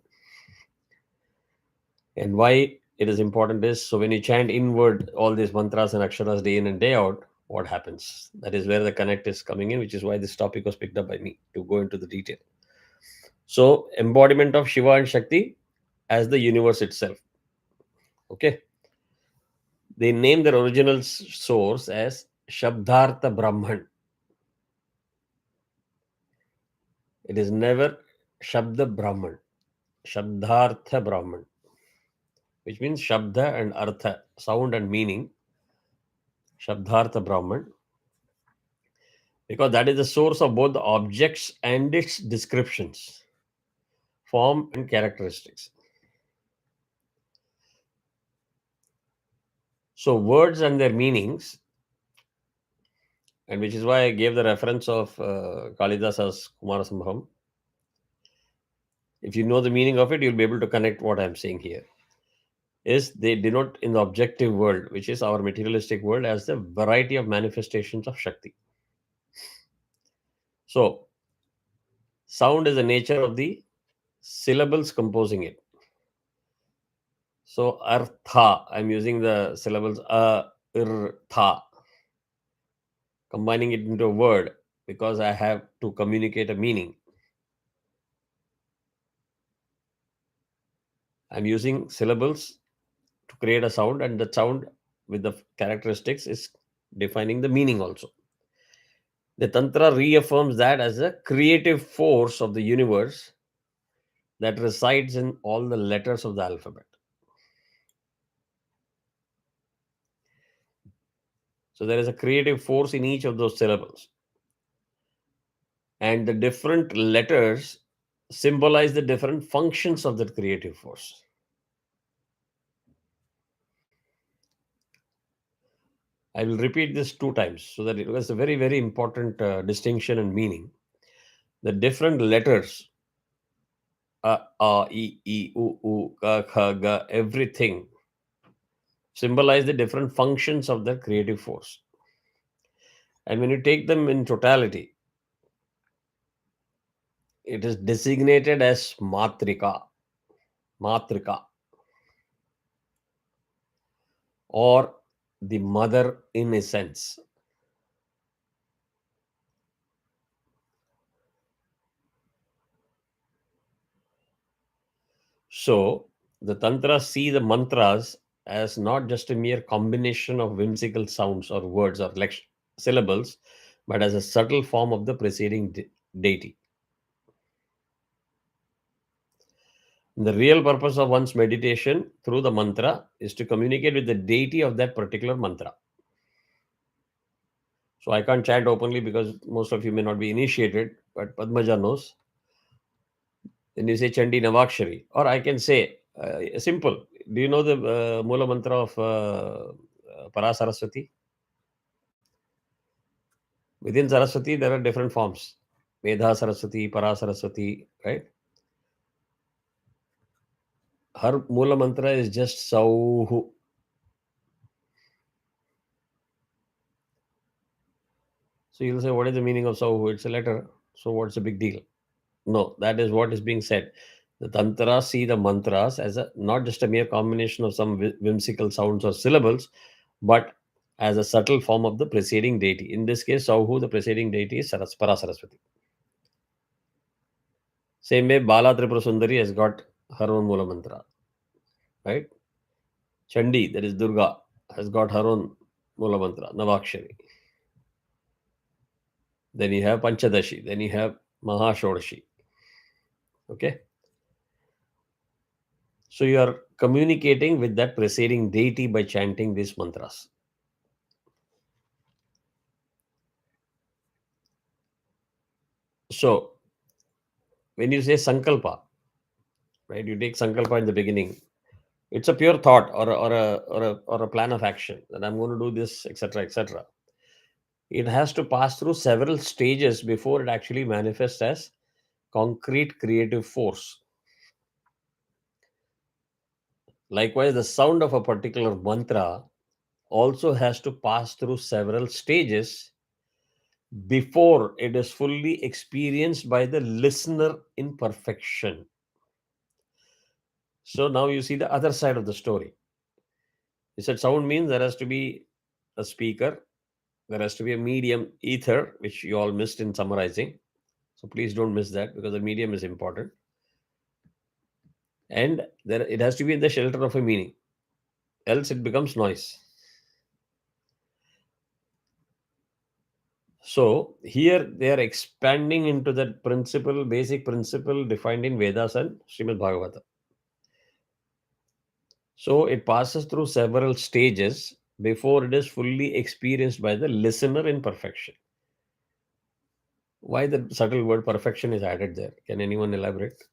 And why it is important is, so when you chant inward all these mantras and aksharas day in and day out, what happens? That is where the connect is coming in, which is why this topic was picked up by me to go into the detail. So embodiment of Shiva and Shakti as the universe itself. Okay. They name their original source as Shabdartha Brahman. It is never Shabda Brahman. Shabdartha Brahman, which means Shabda and Artha, sound and meaning. Shabdartha Brahman, because that is the source of both the objects and its descriptions, form and characteristics. So words and their meanings, and which is why I gave the reference of Kalidasa's Kumarasambhavam. If you know the meaning of it, you'll be able to connect what I'm saying here. Is they denote in the objective world, which is our materialistic world, as the variety of manifestations of Shakti. So, sound is the nature of the syllables composing it. So, artha, I'm using the syllables tha, combining it into a word because I have to communicate a meaning. I'm using syllables to create a sound, and the sound with the characteristics is defining the meaning also. The Tantra reaffirms that as a creative force of the universe that resides in all the letters of the alphabet. So there is a creative force in each of those syllables. And the different letters symbolize the different functions of that creative force. I will repeat this 2 times so that it was a very, very important distinction and meaning. The different letters, e, u, ka, kha, ga, everything symbolize the different functions of the creative force. And when you take them in totality, it is designated as matrika, or the mother in essence. So the tantras see the mantras as not just a mere combination of whimsical sounds or words or syllables, but as a subtle form of the preceding deity. The real purpose of one's meditation through the mantra is to communicate with the deity of that particular mantra. So I can't chant openly because most of you may not be initiated, but Padmaja knows. Then you say Chandi Navakshari, or I can say simple. Do you know the Mula mantra of Parasaraswati? Within Saraswati, there are different forms. Medha Saraswati, Parasaraswati, right? Her Mula mantra is just Sauhu. So you'll say, what is the meaning of Sauhu? It's a letter. So what's the big deal? No, that is what is being said. The Tantras see the mantras as not just a mere combination of some whimsical sounds or syllables, but as a subtle form of the preceding deity. In this case, Sauhu, the preceding deity, is Parasaraswati. Same way, Bala Tripura Sundari has got her own Mula mantra, right? Chandi, that is Durga, has got her own Mula mantra, Navakshari. Then you have Panchadashi, then you have Mahashodashi. Okay? So you are communicating with that preceding deity by chanting these mantras. So when you say Sankalpa, right, you take Sankalpa in the beginning, it's a pure thought or a plan of action that I'm going to do this, etc., etc. It has to pass through several stages before it actually manifests as concrete creative force. Likewise, the sound of a particular mantra also has to pass through several stages before it is fully experienced by the listener in perfection. So now you see the other side of the story. You said sound means there has to be a speaker, there has to be a medium ether, which you all missed in summarizing. So please don't miss that because the medium is important. And there it has to be in the shelter of a meaning, else it becomes noise. So here they are expanding into that principle, basic principle defined in Vedas and Srimad Bhagavata. So it passes through several stages before it is fully experienced by the listener in perfection. Why the subtle word perfection is added there? Can anyone elaborate?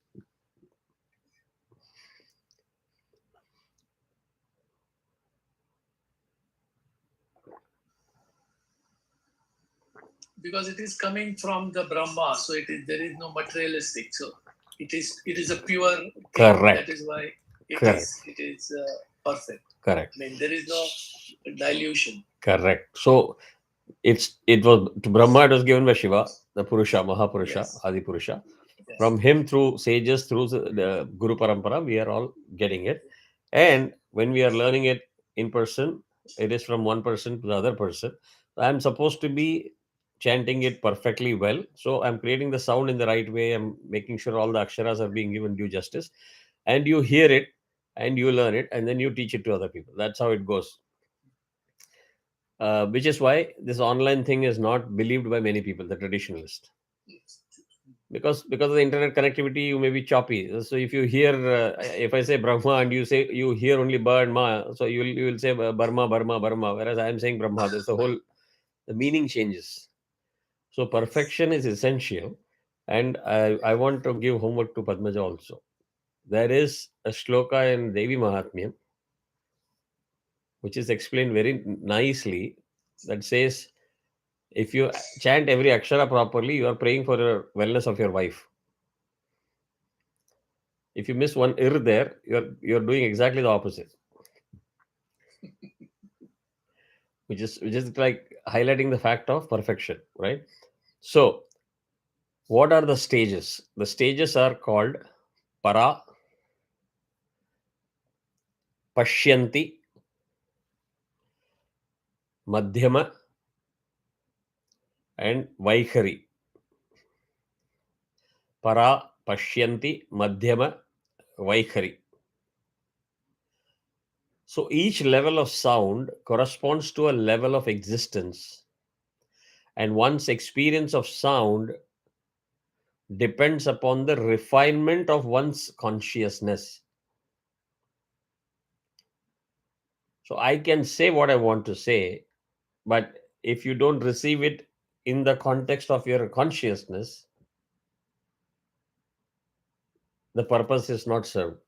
Because it is coming from the Brahma, so there is no materialistic. So it is a pure thing. Correct. That is why Correct. it is perfect. Correct. I mean, there is no dilution. Correct. So it was to Brahma, it was given by Shiva, the Purusha, Mahapurusha, Yes. Adi Purusha. Yes. From him through sages, through the Guru Parampara, we are all getting it. And when we are learning it in person, it is from one person to the other person. I'm supposed to be chanting it perfectly well. So I'm creating the sound in the right way. I'm making sure all the aksharas are being given due justice. And you hear it and you learn it and then you teach it to other people. That's how it goes. Which is why this online thing is not believed by many people, the traditionalist. because of the internet connectivity, you may be choppy. So if you hear, if I say Brahma and you hear only Ba and Ma, so you will say Burma, Burma, Burma, whereas I am saying Brahma. That's the meaning changes. So perfection is essential, and I want to give homework to Padmaja also. There is a shloka in Devi Mahatmyam, which is explained very nicely, that says, if you chant every akshara properly, you are praying for the wellness of your wife. If you miss one ir there, you're doing exactly the opposite, which is like highlighting the fact of perfection, right? So, what are the stages? The stages are called para, pashyanti, madhyama, and vaikhari. Para, pashyanti, madhyama, vaikhari. So each level of sound corresponds to a level of existence, and one's experience of sound depends upon the refinement of one's consciousness. So I can say what I want to say, but if you don't receive it in the context of your consciousness, the purpose is not served.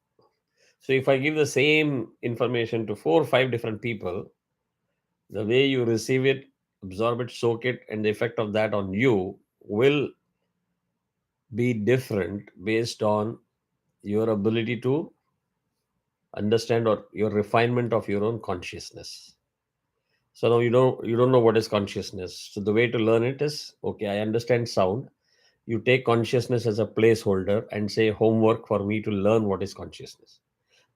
So if I give the same information to 4 or 5 different people, the way you receive it, absorb it, soak it, and the effect of that on you will be different based on your ability to understand or your refinement of your own consciousness. So now you don't know what is consciousness. So the way to learn it is, okay, I understand sound. You take consciousness as a placeholder and say homework for me to learn what is consciousness.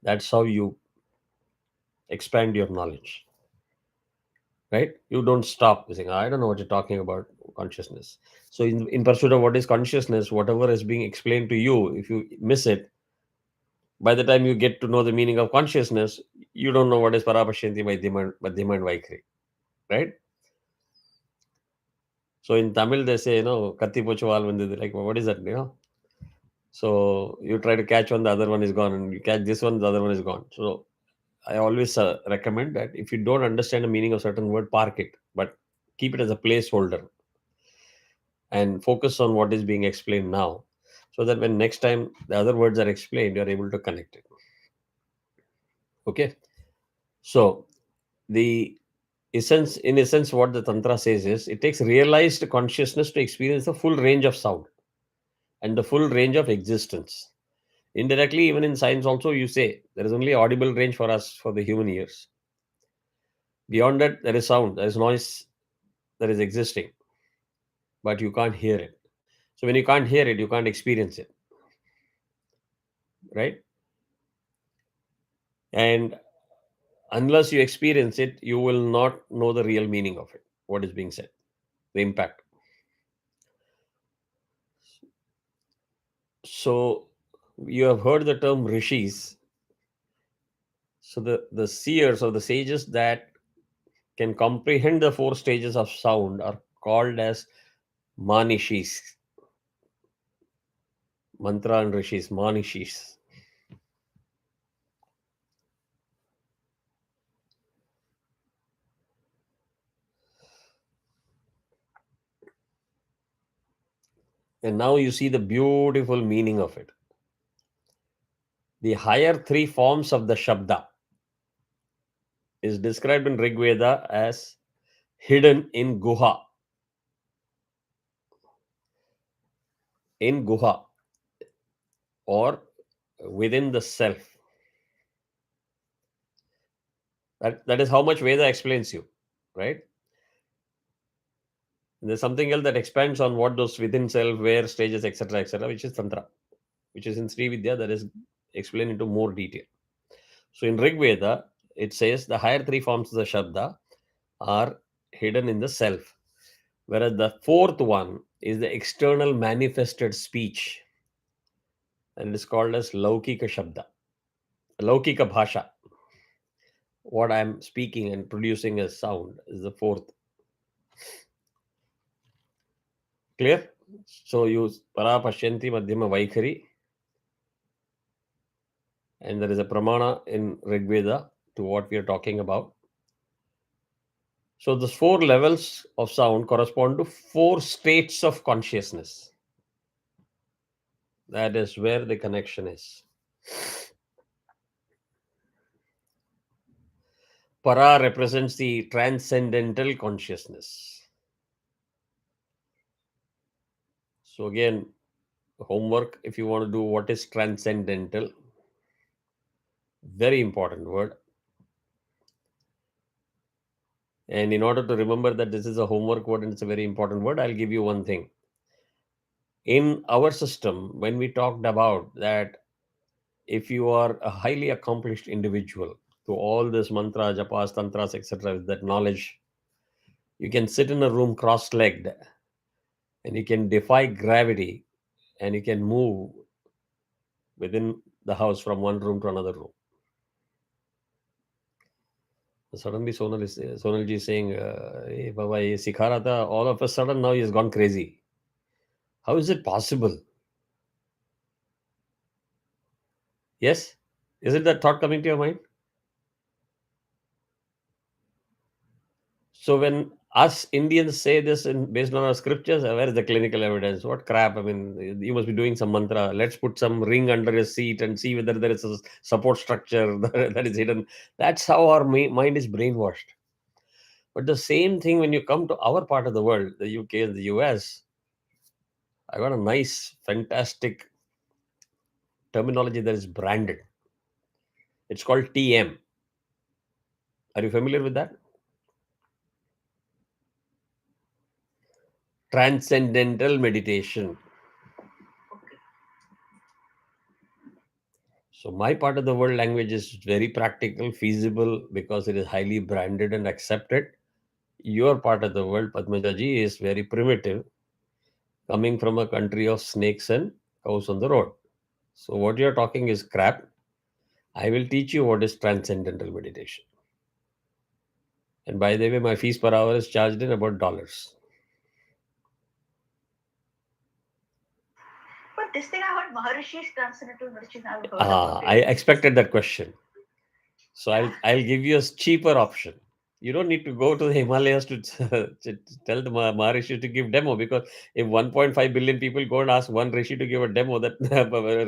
That's how you expand your knowledge. Right? You don't stop saying, I don't know what you're talking about, consciousness. So in pursuit of what is consciousness, whatever is being explained to you, if you miss it, by the time you get to know the meaning of consciousness, you don't know what is parapashyanti, madhyama, and vaikhari. Right? So in Tamil, they say, katti pochuval vandhudu. Like, what is that? So you try to catch one, the other one is gone, and you catch this one, the other one is gone. So I always recommend that if you don't understand the meaning of certain word, park it, but keep it as a placeholder and focus on what is being explained now, so that when next time the other words are explained, you're able to connect it. Okay. So the in essence, what the Tantra says is it takes realized consciousness to experience the full range of sound and the full range of existence. Indirectly, even in science also, you say there is only audible range for us, for the human ears. Beyond that, there is sound, there is noise, there is existing, but you can't hear it. So when you can't hear it, you can't experience it, right? And unless you experience it, you will not know the real meaning of it, what is being said, the impact. So you have heard the term rishis. So the seers or the sages that can comprehend the 4 stages of sound are called as manishis. Mantra and rishis, manishis. And now you see the beautiful meaning of it. The higher 3 forms of the Shabda is described in Rig Veda as hidden in Guha. In Guha, or within the self. That is how much Veda explains you, right? And there's something else that expands on what those within self, where stages, etc., which is Tantra, which is in Sri Vidya, that is explained into more detail. So in Rig Veda, it says the higher 3 forms of the Shabda are hidden in the self, whereas the 4th one is the external manifested speech, and it is called as Laukika Shabda, Laukika Bhasha. What I'm speaking and producing as sound is the 4th. Clear? So use para, pashyanti, madhyama, vaikhari. And there is a pramana in Rig Veda to what we are talking about. So these 4 levels of sound correspond to 4 states of consciousness. That is where the connection is. Para represents the transcendental consciousness. So again, homework, if you want to do what is transcendental, very important word. And in order to remember that this is a homework word and it's a very important word, I'll give you one thing. In our system, when we talked about that, if you are a highly accomplished individual to all this mantra, japas, tantras, etc., with that knowledge, you can sit in a room cross-legged and you can defy gravity and you can move within the house from one room to another room. Suddenly Sonalji is saying, hey Baba, ye sikha raha tha, all of a sudden now he has gone crazy. How is it possible? Yes? Is it that thought coming to your mind? So when us Indians say this based on our scriptures, where is the clinical evidence? What crap? I mean, you must be doing some mantra. Let's put some ring under your seat and see whether there is a support structure that is hidden. That's how our mind is brainwashed. But the same thing when you come to our part of the world, the UK and the US, I got a nice, fantastic terminology that is branded. It's called TM. Are you familiar with that? Transcendental meditation. So my part of the world language is very practical, feasible, because it is highly branded and accepted. Your part of the world, Padmajaji, is very primitive, coming from a country of snakes and cows on the road. So what you're talking is crap. I will teach you what is transcendental meditation. And by the way, my fees per hour is charged in about dollars. But this thing I heard Maharishi's transcendental meditation. I've heard about I it. expected that question. So I'll give you a cheaper option. You don't need to go to the Himalayas to tell the Maharishi to give demo, because if 1.5 billion people go and ask one Rishi to give a demo, that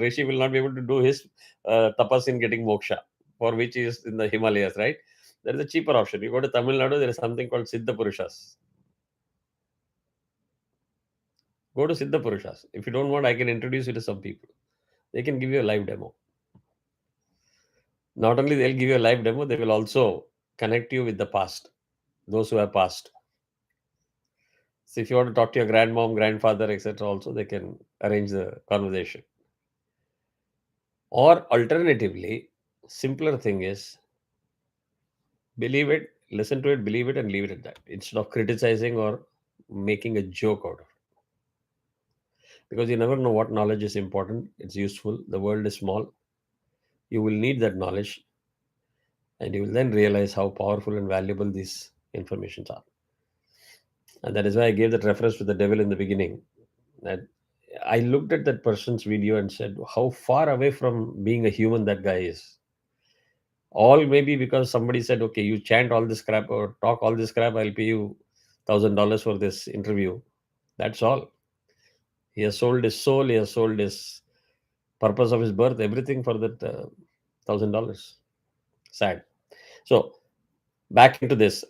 Rishi will not be able to do his tapas in getting moksha, for which he is in the Himalayas, right? There is a cheaper option. You go to Tamil Nadu, there is something called Siddha Purushas. Go to Siddha Purushas. If you don't want, I can introduce you to some people. They can give you a live demo. Not only they'll give you a live demo, they will also connect you with the past, those who have passed. So if you want to talk to your grandmom, grandfather, etc., also they can arrange the conversation. Or alternatively, simpler thing is believe it, listen to it, believe it, and leave it at that, instead of criticizing or making a joke out of it. Because you never know what knowledge is important, it's useful, the world is small. You will need that knowledge, and you will then realize how powerful and valuable these informations are. And that is why I gave that reference to the devil in the beginning. That I looked at that person's video and said, how far away from being a human that guy is. All maybe because somebody said, okay, you chant all this crap or talk all this crap, I'll pay you $1,000 for this interview. That's all. He has sold his soul, he has sold his purpose of his birth, everything for that $1,000. Sad. So, back into this.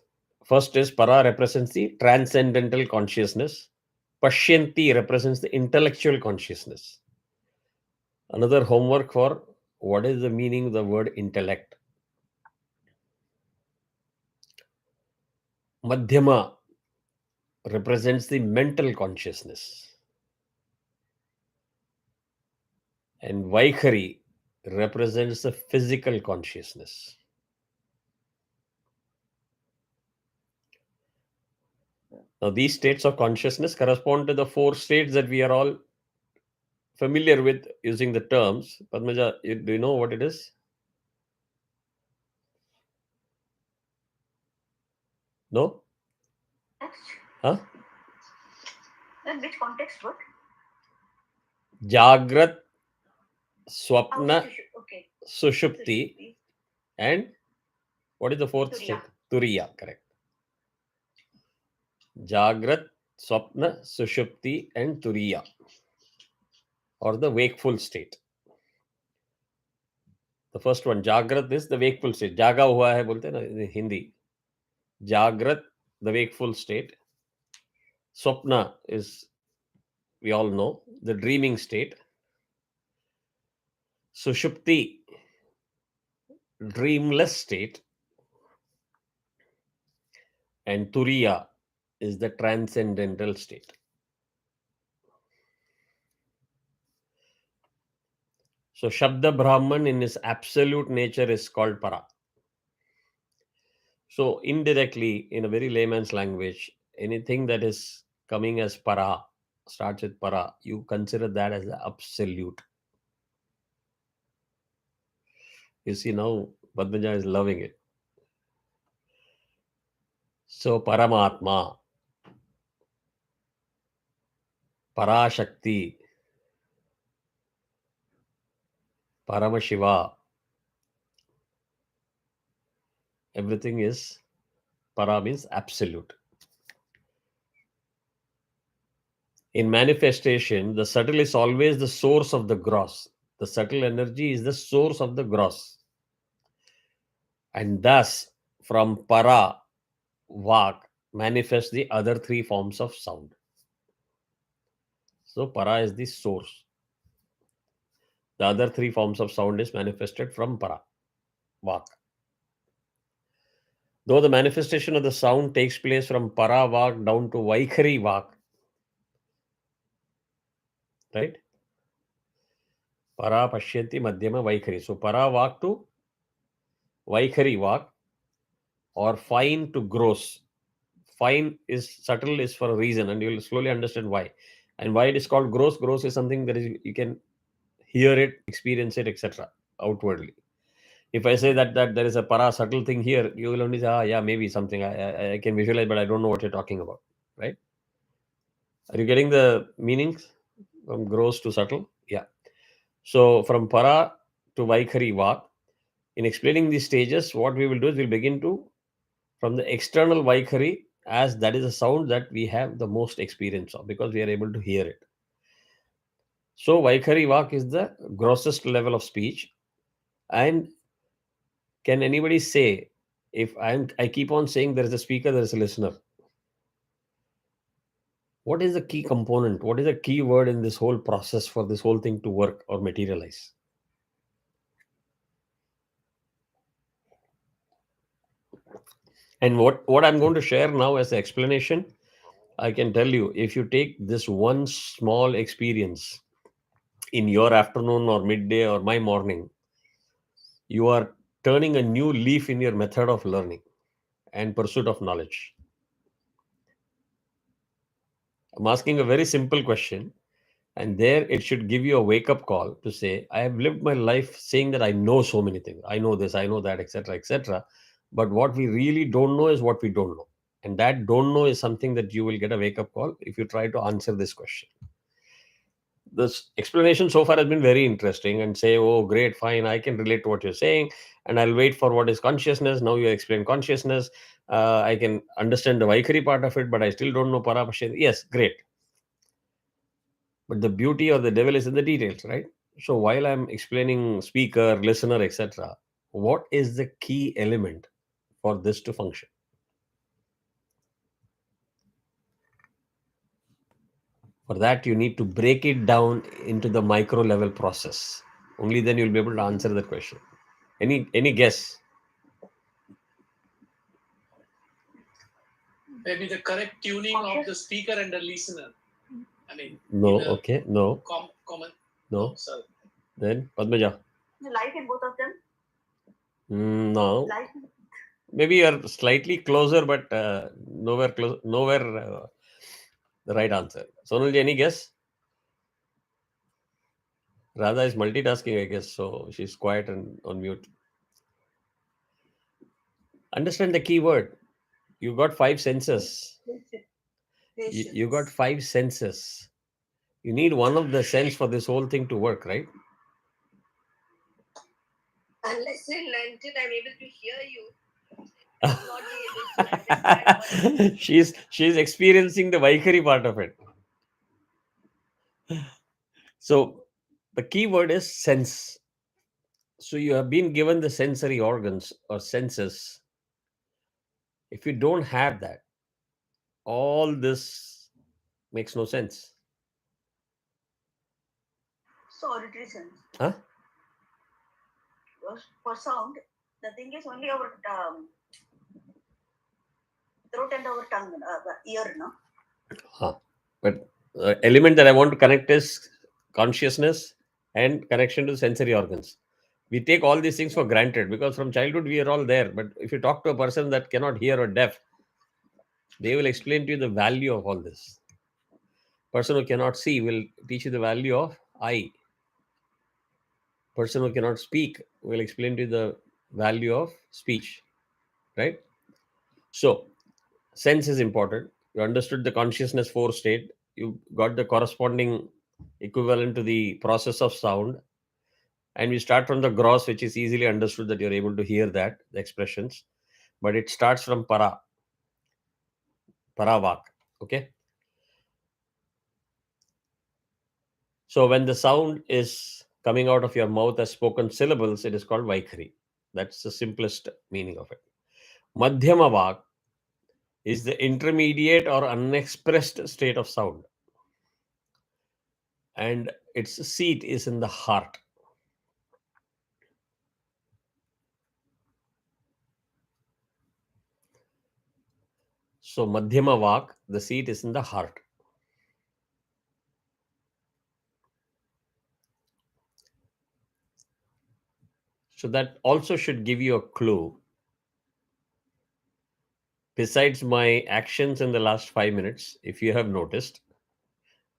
First is para represents the transcendental consciousness. Pashyanti represents the intellectual consciousness. Another homework for what is the meaning of the word intellect. Madhyama represents the mental consciousness. And Vaikhari represents the physical consciousness. Now, these states of consciousness correspond to the 4 states that we are all familiar with using the terms. Padmaja, do you know what it is? No? Huh? Then which context book? Jagrat, Swapna, Okay. Sushupti, and what is the fourth Turiya. state? Turiya, correct. Jagrat, Swapna, Sushupti, and Turiya, or the wakeful state. The first one, Jagrat, is the wakeful state. Jaga hua hai bolte na in Hindi. Jagrat, the wakeful state. Swapna is, we all know, the dreaming state. Sushupti, dreamless state. And Turiya is the transcendental state. So Shabda Brahman in his absolute nature is called Para. So indirectly, in a very layman's language, anything that is coming as Para, starts with Para, you consider that as the absolute. You see now, Padmaja is loving it. So Paramatma, Parashakti, Paramashiva, everything is, Para means absolute. In manifestation, the subtle is always the source of the gross. The subtle energy is the source of the gross. And thus, from Para, Vak, manifests the other three forms of sound. So, Para is the source. The other three forms of sound is manifested from Para, Vak. Though the manifestation of the sound takes place from Para Vak down to Vaikhari Vak, right? Para Pashyati Madhyama Vaikhari. So, Para Vak to Vaikhari Vak, or fine to gross. Fine is subtle is for a reason, and you will slowly understand why. And why it is called gross. Gross is something that is, you can hear it, experience it, etc. outwardly. If I say that there is a para subtle thing here, you will only say, yeah, maybe something I can visualize, but I don't know what you're talking about, right? Are you getting the meanings from gross to subtle? Yeah. So from para to Vaikhari Vak, in explaining these stages, what we will do is we'll begin to, from the external Vaikhari, as that is a sound that we have the most experience of because we are able to hear it. So Vaikhari Vak is the grossest level of speech. And can anybody say, if I keep on saying there is a speaker, there is a listener, what is the key component? What is the key word in this whole process for this whole thing to work or materialize? And what I'm going to share now as an explanation, I can tell you, if you take this one small experience in your afternoon or midday or my morning, you are turning a new leaf in your method of learning and pursuit of knowledge. I'm asking a very simple question, and there it should give you a wake-up call to say, I have lived my life saying that I know so many things. I know this, I know that, etc., etc. But what we really don't know is what we don't know. And that don't know is something that you will get a wake-up call if you try to answer this question. This explanation so far has been very interesting, and say, oh, great, fine, I can relate to what you're saying, and I'll wait for what is consciousness. Now you explain consciousness. I can understand the Vaikhari part of it, but I still don't know Parapashya. Yes, great. But the beauty or the devil is in the details, right? So while I'm explaining speaker, listener, etc., what is the key element for this to function? For that, you need to break it down into the micro level process. Only then you'll be able to answer that question. Any guess? Maybe the correct tuning of the speaker and the listener. I mean, no. Okay, no. Common. No. Sorry. Then Padmaja. The life in both of them. No. Life. Maybe you're slightly closer, but nowhere close. Nowhere the right answer. Sonalji, any guess? Radha is multitasking, I guess, so she's quiet and on mute. Understand the key word. You got 5 senses. You got 5 senses. You need one of the sense for this whole thing to work, right? Unless and until I'm able to hear you, I will not be able to understand what she's experiencing the Vaikari part of it. So the key word is sense. So you have been given the sensory organs or senses. If you don't have that, all this makes no sense. So auditory sense. Huh? For sound, the thing is only our throat and our tongue, ear, no? But element that I want to connect is consciousness and connection to sensory organs. We take all these things for granted because from childhood we are all there. But if you talk to a person that cannot hear or deaf, they will explain to you the value of all this. Person who cannot see will teach you the value of eye. Person who cannot speak will explain to you the value of speech. Right? So, sense is important. You understood the consciousness 4 state. You got the corresponding equivalent to the process of sound. And we start from the gross, which is easily understood that you're able to hear that, the expressions. But it starts from paravak. Okay. So when the sound is coming out of your mouth as spoken syllables, it is called Vaikari. That's the simplest meaning of it. Madhyama vak is the intermediate or unexpressed state of sound. And its seat is in the heart. So Madhyama vak, the seat is in the heart. So that also should give you a clue. Besides my actions in the last 5 minutes, if you have noticed,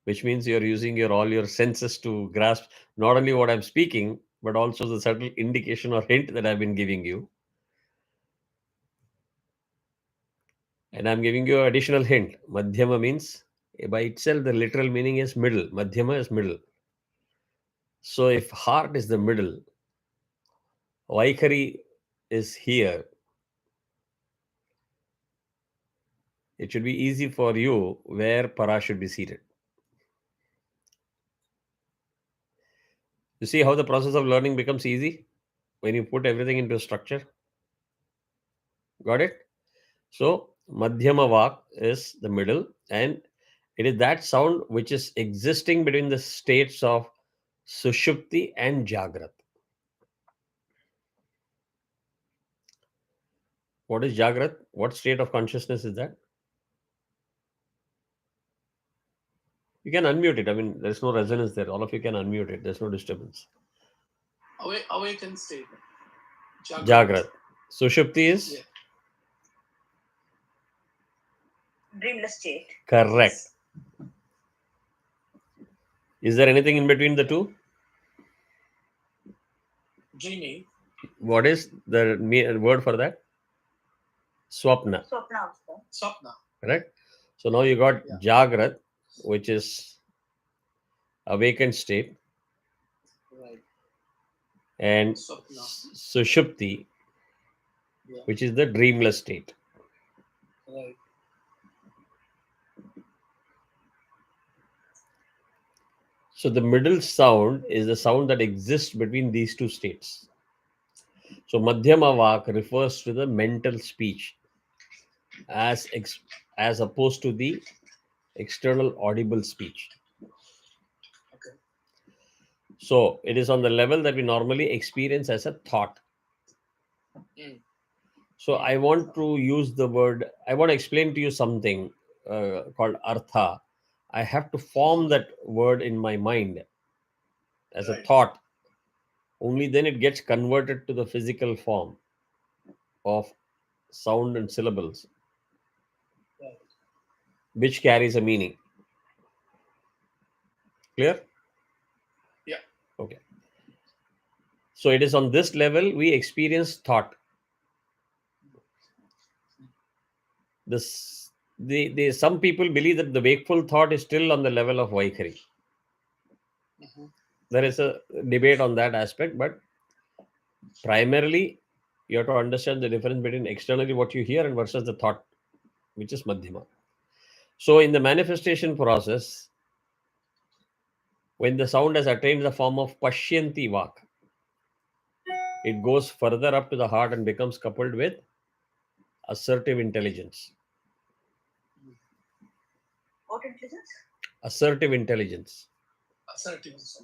which means you're using all your senses to grasp not only what I'm speaking, but also the subtle indication or hint that I've been giving you. And I'm giving you an additional hint. Madhyama means, by itself, the literal meaning is middle. Madhyama is middle. So if heart is the middle, Vaikari is here, it should be easy for you where para should be seated. You see how the process of learning becomes easy when you put everything into a structure? Got it? So Madhyama vak is the middle, and it is that sound which is existing between the states of Sushupti and Jagrat. What is Jagrat? What state of consciousness is that? You can unmute it. I mean, there's no resonance there. All of you can unmute it. There's no disturbance. Awakened state. Jagrat. Sushupti is? Dreamless state. Correct. Is there anything in between the two? Dreaming. What is the word for that? Swapna. Swapna. Correct. So now you got Jagrat, which is awakened state. Right. And Sushupti, which is the dreamless state. Right. So the middle sound is the sound that exists between these two states. So Madhyama vak refers to the mental speech as opposed to the external audible speech. Okay. So it is on the level that we normally experience as a thought. So I want to use the word, I want to explain to you something called artha. I have to form that word in my mind as a thought. Only then it gets converted to the physical form of sound and syllables, which carries a meaning. Clear? Yeah. Okay. So it is on this level we experience thought. some people believe that the wakeful thought is still on the level of Vaikhari. There is a debate on that aspect, but primarily you have to understand the difference between externally what you hear and versus the thought, which is Madhyama. So in the manifestation process, when the sound has attained the form of Pashyanti Vak, it goes further up to the heart and becomes coupled with assertive intelligence. What intelligence? Assertive intelligence. Assertiveness.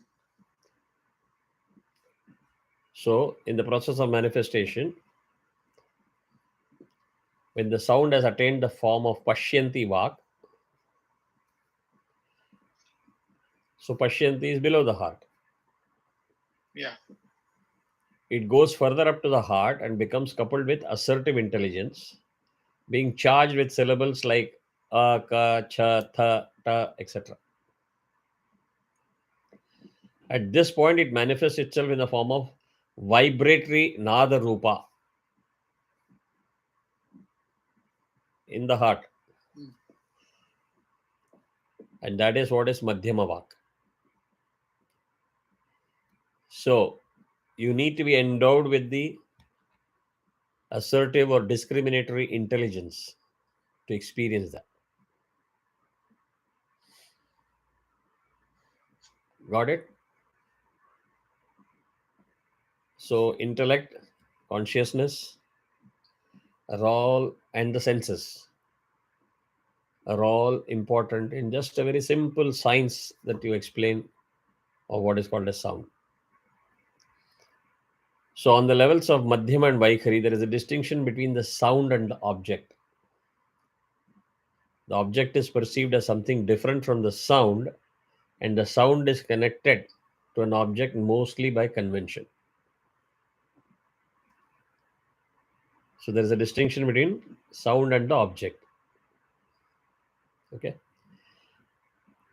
So in the process of manifestation, when the sound has attained the form of Pashyanti Vak, so Pashyanti is below the heart. Yeah. It goes further up to the heart and becomes coupled with assertive intelligence, being charged with syllables like a, ka, cha, tha, ta, etc. At this point, it manifests itself in the form of vibratory Nada Rupa in the heart. And that is what is Madhyama Vak. So, you need to be endowed with the assertive or discriminatory intelligence to experience that. Got it? So, intellect, consciousness are all, and the senses are all important in just a very simple science that you explain of what is called as sound. So on the levels of Madhyama and Vaikhari, there is a distinction between the sound and the object. The object is perceived as something different from the sound, and the sound is connected to an object mostly by convention. So there is a distinction between sound and the object. Okay.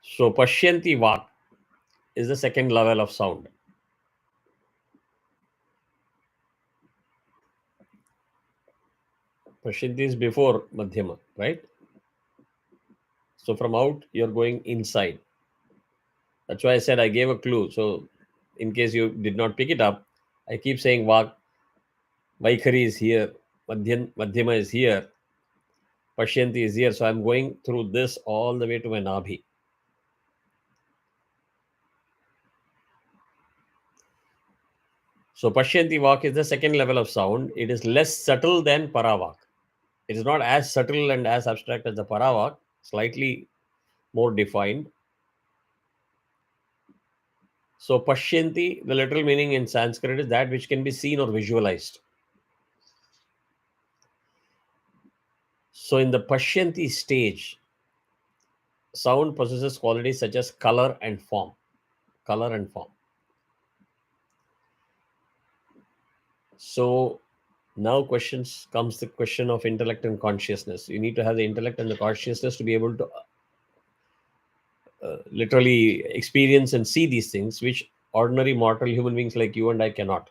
So Pashyanti Vak is the second level of sound. Pashyanti is before Madhyama, right? So from out, you're going inside. That's why I said I gave a clue. So in case you did not pick it up, I keep saying Vak, Vaikhari is here, Madhyama is here, Pashyanti is here. So I'm going through this all the way to my Nabhi. So Pashyanti Vak is the second level of sound. It is less subtle than Paravak. It is not as subtle and as abstract as the Paravak, slightly more defined. So Pashyanti, the literal meaning in Sanskrit is that which can be seen or visualized. So in the Pashyanti stage, sound possesses qualities such as color and form. Color and form. So now comes the question of intellect and consciousness. You need to have the intellect and the consciousness to be able to literally experience and see these things, which ordinary mortal human beings like you and I cannot.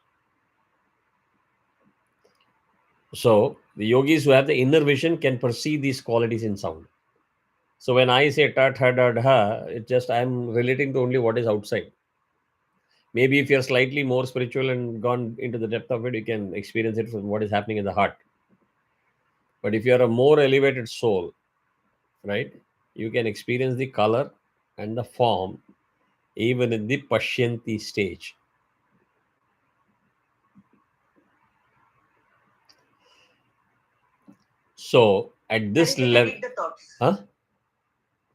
So the yogis who have the inner vision can perceive these qualities in sound. So when I say ta tha da dha, it's just I'm relating to only what is outside. Maybe if you're slightly more spiritual and gone into the depth of it, you can experience it from what is happening in the heart. But if you're a more elevated soul, right, you can experience the color and the form even in the Pashyanti stage. So at this level, read the thoughts. huh?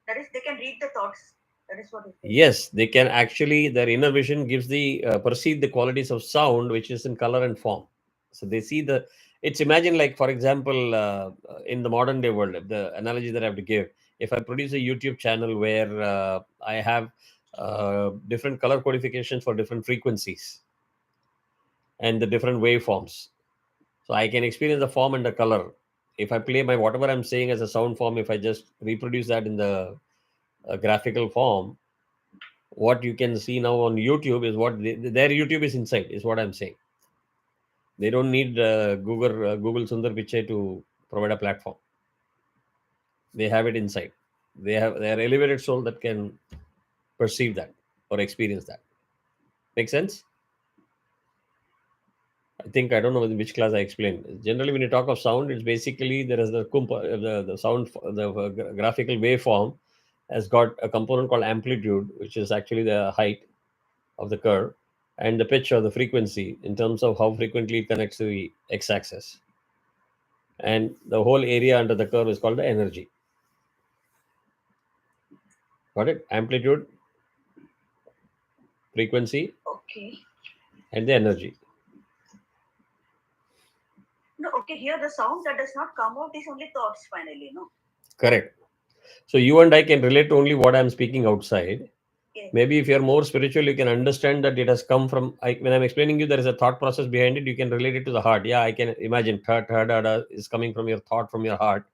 That is, they can read the thoughts. That is what it is. Yes, they can actually, their inner vision gives the perceive the qualities of sound, which is in color and form. So they see the, it's imagine like, for example, in the modern day world, the analogy that I have to give, if I produce a YouTube channel where I have different color codifications for different frequencies and the different waveforms. So I can experience the form and the color. If I play my whatever I'm saying as a sound form, if I just reproduce that in the graphical form, what you can see now on YouTube is what their YouTube is inside, is what I'm saying. They don't need Google Sundar Pichai to provide a platform. They have it inside. They are elevated soul that can perceive that or experience that. Make sense? I think I don't know in which class I explained. Generally, when you talk of sound, it's basically there is the sound, the graphical waveform has got a component called amplitude, which is actually the height of the curve, and the pitch or the frequency in terms of how frequently it connects to the x-axis. And the whole area under the curve is called the energy. Got it? Amplitude, frequency, Okay. and the energy. No, okay, here the sound that does not come out is only thoughts finally, no? Correct. So you and I can relate to only what I'm speaking outside. Yes. Maybe if you're more spiritual, you can understand that it has come from, when I'm explaining you, there is a thought process behind it. You can relate it to the heart. Yeah, I can imagine is coming from your thought, from your heart.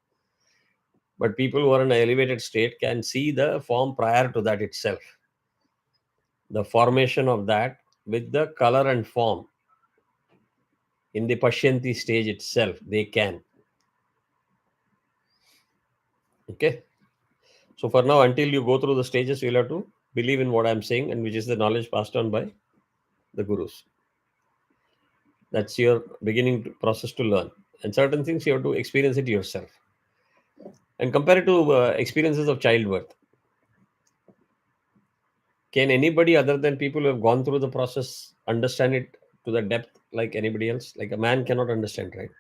But people who are in an elevated state can see the form prior to that itself. The formation of that with the color and form in the Pashyanti stage itself, they can. Okay. So for now, until you go through the stages, you'll have to believe in what I'm saying, and which is the knowledge passed on by the gurus. That's your beginning process to learn. And certain things you have to experience it yourself. And compare it to experiences of childbirth. Can anybody other than people who have gone through the process understand it to the depth like anybody else? Like a man cannot understand, right?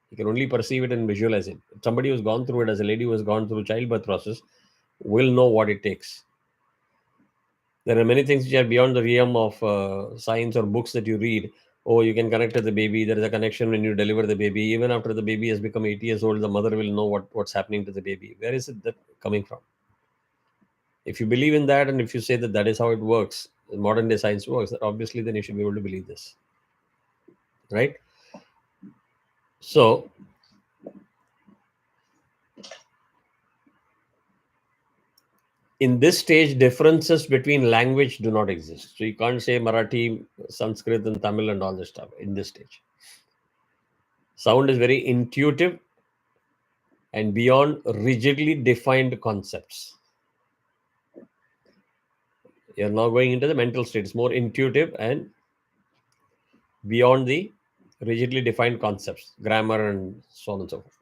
He can only perceive it and visualize it. Somebody who's gone through it, as a lady who has gone through childbirth process, will know what it takes. There are many things which are beyond the realm of science or books that you read. Oh, you can connect to the baby. There is a connection when you deliver the baby. Even after the baby has become 8 years old, the mother will know what's happening to the baby. Where is it that coming from? If you believe in that, and if you say that that is how it works, modern day science works, obviously then you should be able to believe this. Right? So, in this stage, differences between language do not exist. So you can't say Marathi, Sanskrit, and Tamil and all this stuff in this stage. Sound is very intuitive and beyond rigidly defined concepts. You're now going into the mental state. It's more intuitive and beyond the rigidly defined concepts, grammar, and so on and so forth.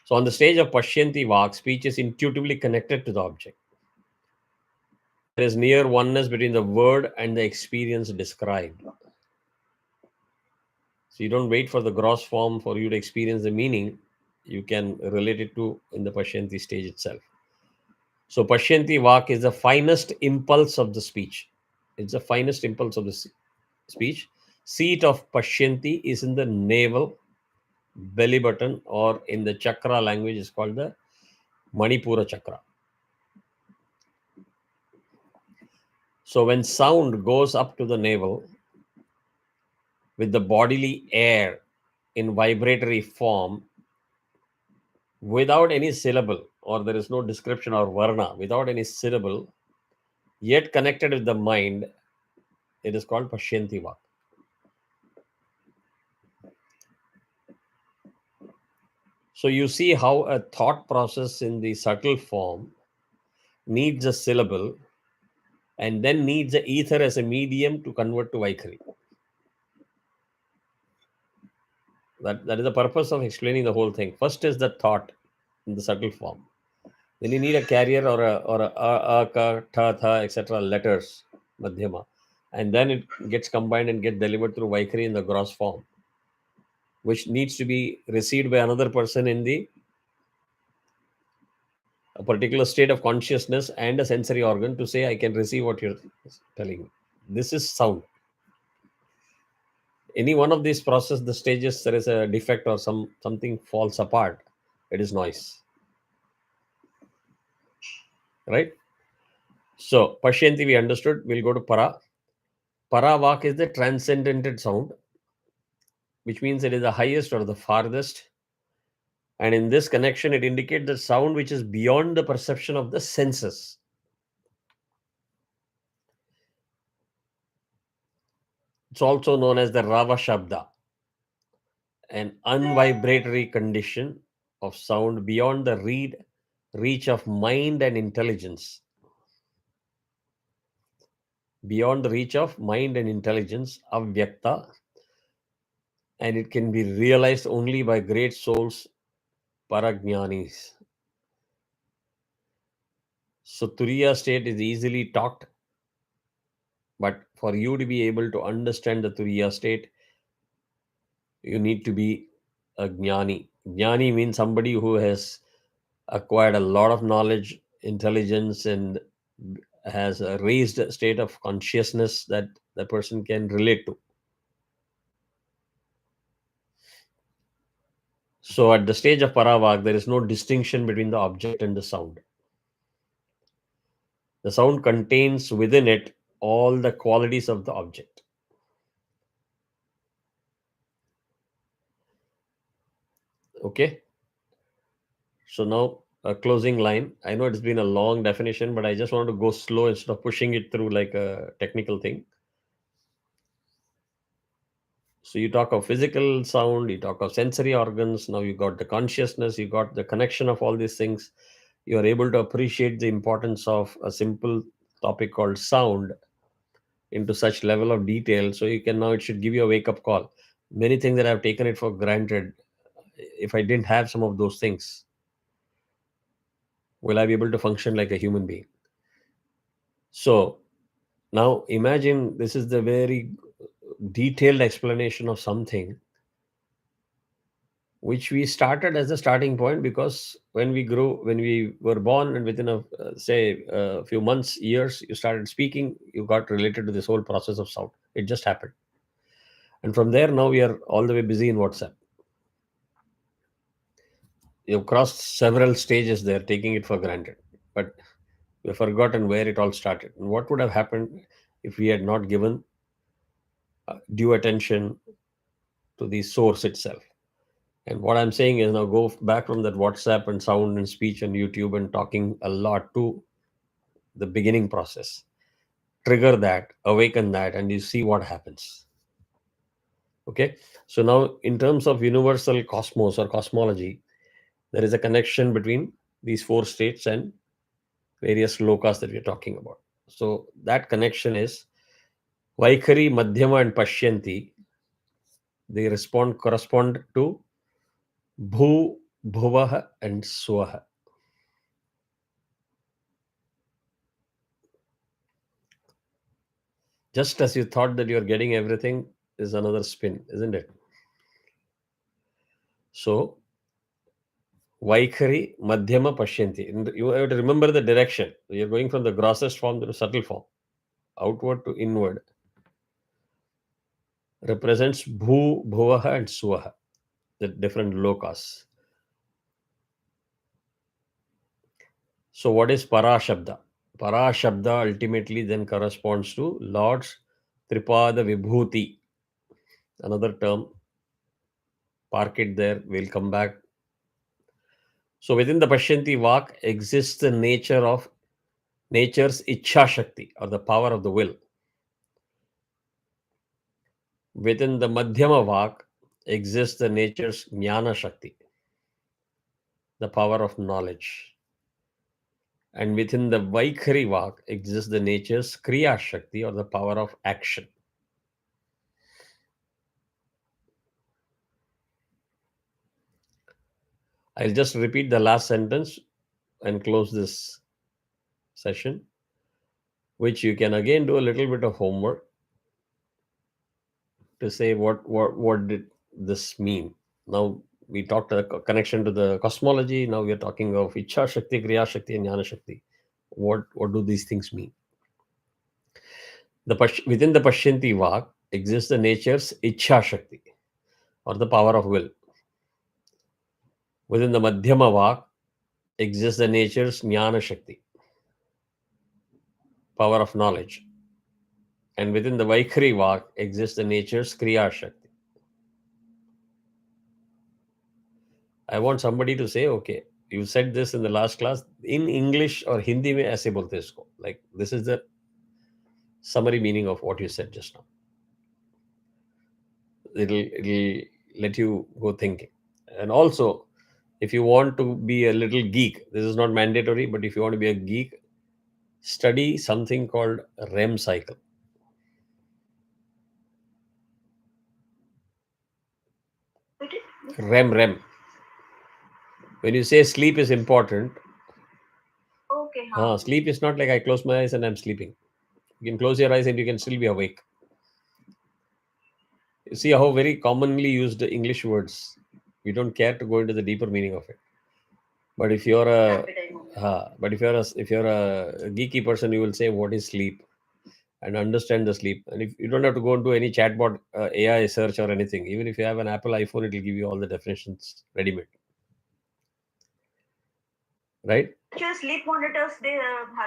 So on the stage of Pashyanti Vak, speech is intuitively connected to the object. There is near oneness between the word and the experience described. So you don't wait for the gross form for you to experience the meaning. You can relate it to in the Pashyanti stage itself. So Pashyanti Vak is the finest impulse of the speech. It's the finest impulse of the speech. Seat of Pashyanti is in the navel, belly button, or in the chakra language is called the Manipura chakra. So when sound goes up to the navel with the bodily air in vibratory form without any syllable, or there is no description or varna, without any syllable, yet connected with the mind, it is called Pashyanti Vak. So you see how a thought process in the subtle form needs a syllable and then needs the ether as a medium to convert to Vaikhari. That is the purpose of explaining the whole thing. First is the thought in the subtle form. Then you need a carrier or a ka, tha, tha, etc. letters, madhyama. And then it gets combined and get delivered through Vaikhari in the gross form, which needs to be received by another person in a particular state of consciousness and a sensory organ to say, I can receive what you're telling me. This is sound. Any one of these process, the stages, there is a defect or something falls apart, it is noise. Right? So, Pashyanti we understood. We'll go to Para. Paravak is the transcendented sound, which means it is the highest or the farthest. And in this connection, it indicates the sound which is beyond the perception of the senses. It's also known as the Rava Shabda, an unvibratory condition of sound beyond the reed reach of mind and intelligence. Beyond the reach of mind and intelligence, avyakta, and it can be realized only by great souls, parajnanis. So Turiya state is easily talked, but for you to be able to understand the Turiya state, you need to be a jnani. Jnani means somebody who has acquired a lot of knowledge, intelligence, and has a raised state of consciousness that the person can relate to. So at the stage of Paravak, there is no distinction between the object and the sound. The sound contains within it all the qualities of the object. Okay? So now a closing line. I know it's been a long definition, but I just want to go slow instead of pushing it through like a technical thing. So you talk of physical sound, you talk of sensory organs, now you got the consciousness, you got the connection of all these things. You are able to appreciate the importance of a simple topic called sound into such level of detail. So you can now, it should give you a wake up call. Many things that I've taken it for granted, if I didn't have some of those things, will I be able to function like a human being? So now imagine this is the very detailed explanation of something which we started as a starting point, because when we were born, and within a few months, years, you started speaking, you got related to this whole process of sound. It just happened. And from there, now we are all the way busy in WhatsApp. You've crossed several stages there, taking it for granted. But we've forgotten where it all started. And what would have happened if we had not given due attention to the source itself? And what I'm saying is, now go back from that WhatsApp and sound and speech and YouTube and talking a lot to the beginning process. Trigger that, awaken that, and you see what happens. Okay. So now, in terms of universal cosmos or cosmology, there is a connection between these four states and various lokas that we're talking about. So that connection is Vaikhari, Madhyama, and Pashyanti. They correspond to Bhu, Bhuvaha, and Swaha. Just as you thought that you're getting everything, is another spin, isn't it? So Vaikhari, Madhyama, Pashyanti. And you have to remember the direction. You're going from the grossest form to the subtle form, outward to inward. Represents Bhu, Bhuvaha, and Swaha, the different lokas. So what is Parashabda? Parashabda ultimately then corresponds to Lord's Tripada Vibhuti. Another term. Park it there. We'll come back. So within the Pashyanti Vak exists the nature's Ichha Shakti, or the power of the will. Within the Madhyama Vak exists the nature's Jnana Shakti, the power of knowledge. And within the Vaikhari Vak exists the nature's Kriya Shakti, or the power of action. I'll just repeat the last sentence and close this session, which you can again do a little bit of homework to say what did this mean. Now we talked a connection to the cosmology. Now we are talking of Ichha Shakti, Kriya Shakti, and Jnana Shakti. What do these things mean? Within the Pashyanti Vak exists the nature's Ichha Shakti, or the power of will. Within the Madhyama Vak exists the nature's Jnana Shakti, power of knowledge. And within the Vaikhari Vak exists the nature's Kriya Shakti. I want somebody to say, okay, you said this in the last class, in English or Hindi mein aise bolte isko. Like, this is the summary meaning of what you said just now. It'll let you go thinking. And also, If you want to be a little geek, this is not mandatory, but if you want to be a geek, study something called REM cycle. REM. When you say sleep is important, Okay. sleep is not like I close my eyes and I'm sleeping. You can close your eyes and you can still be awake. You see how very commonly used English words. We don't care to go into the deeper meaning of it. But if you're a geeky person, you will say what is sleep and understand the sleep. And if you don't have to go into any chatbot AI search or anything, even if you have an Apple iPhone, it will give you all the definitions ready-made. Right? Actually, sleep monitors, they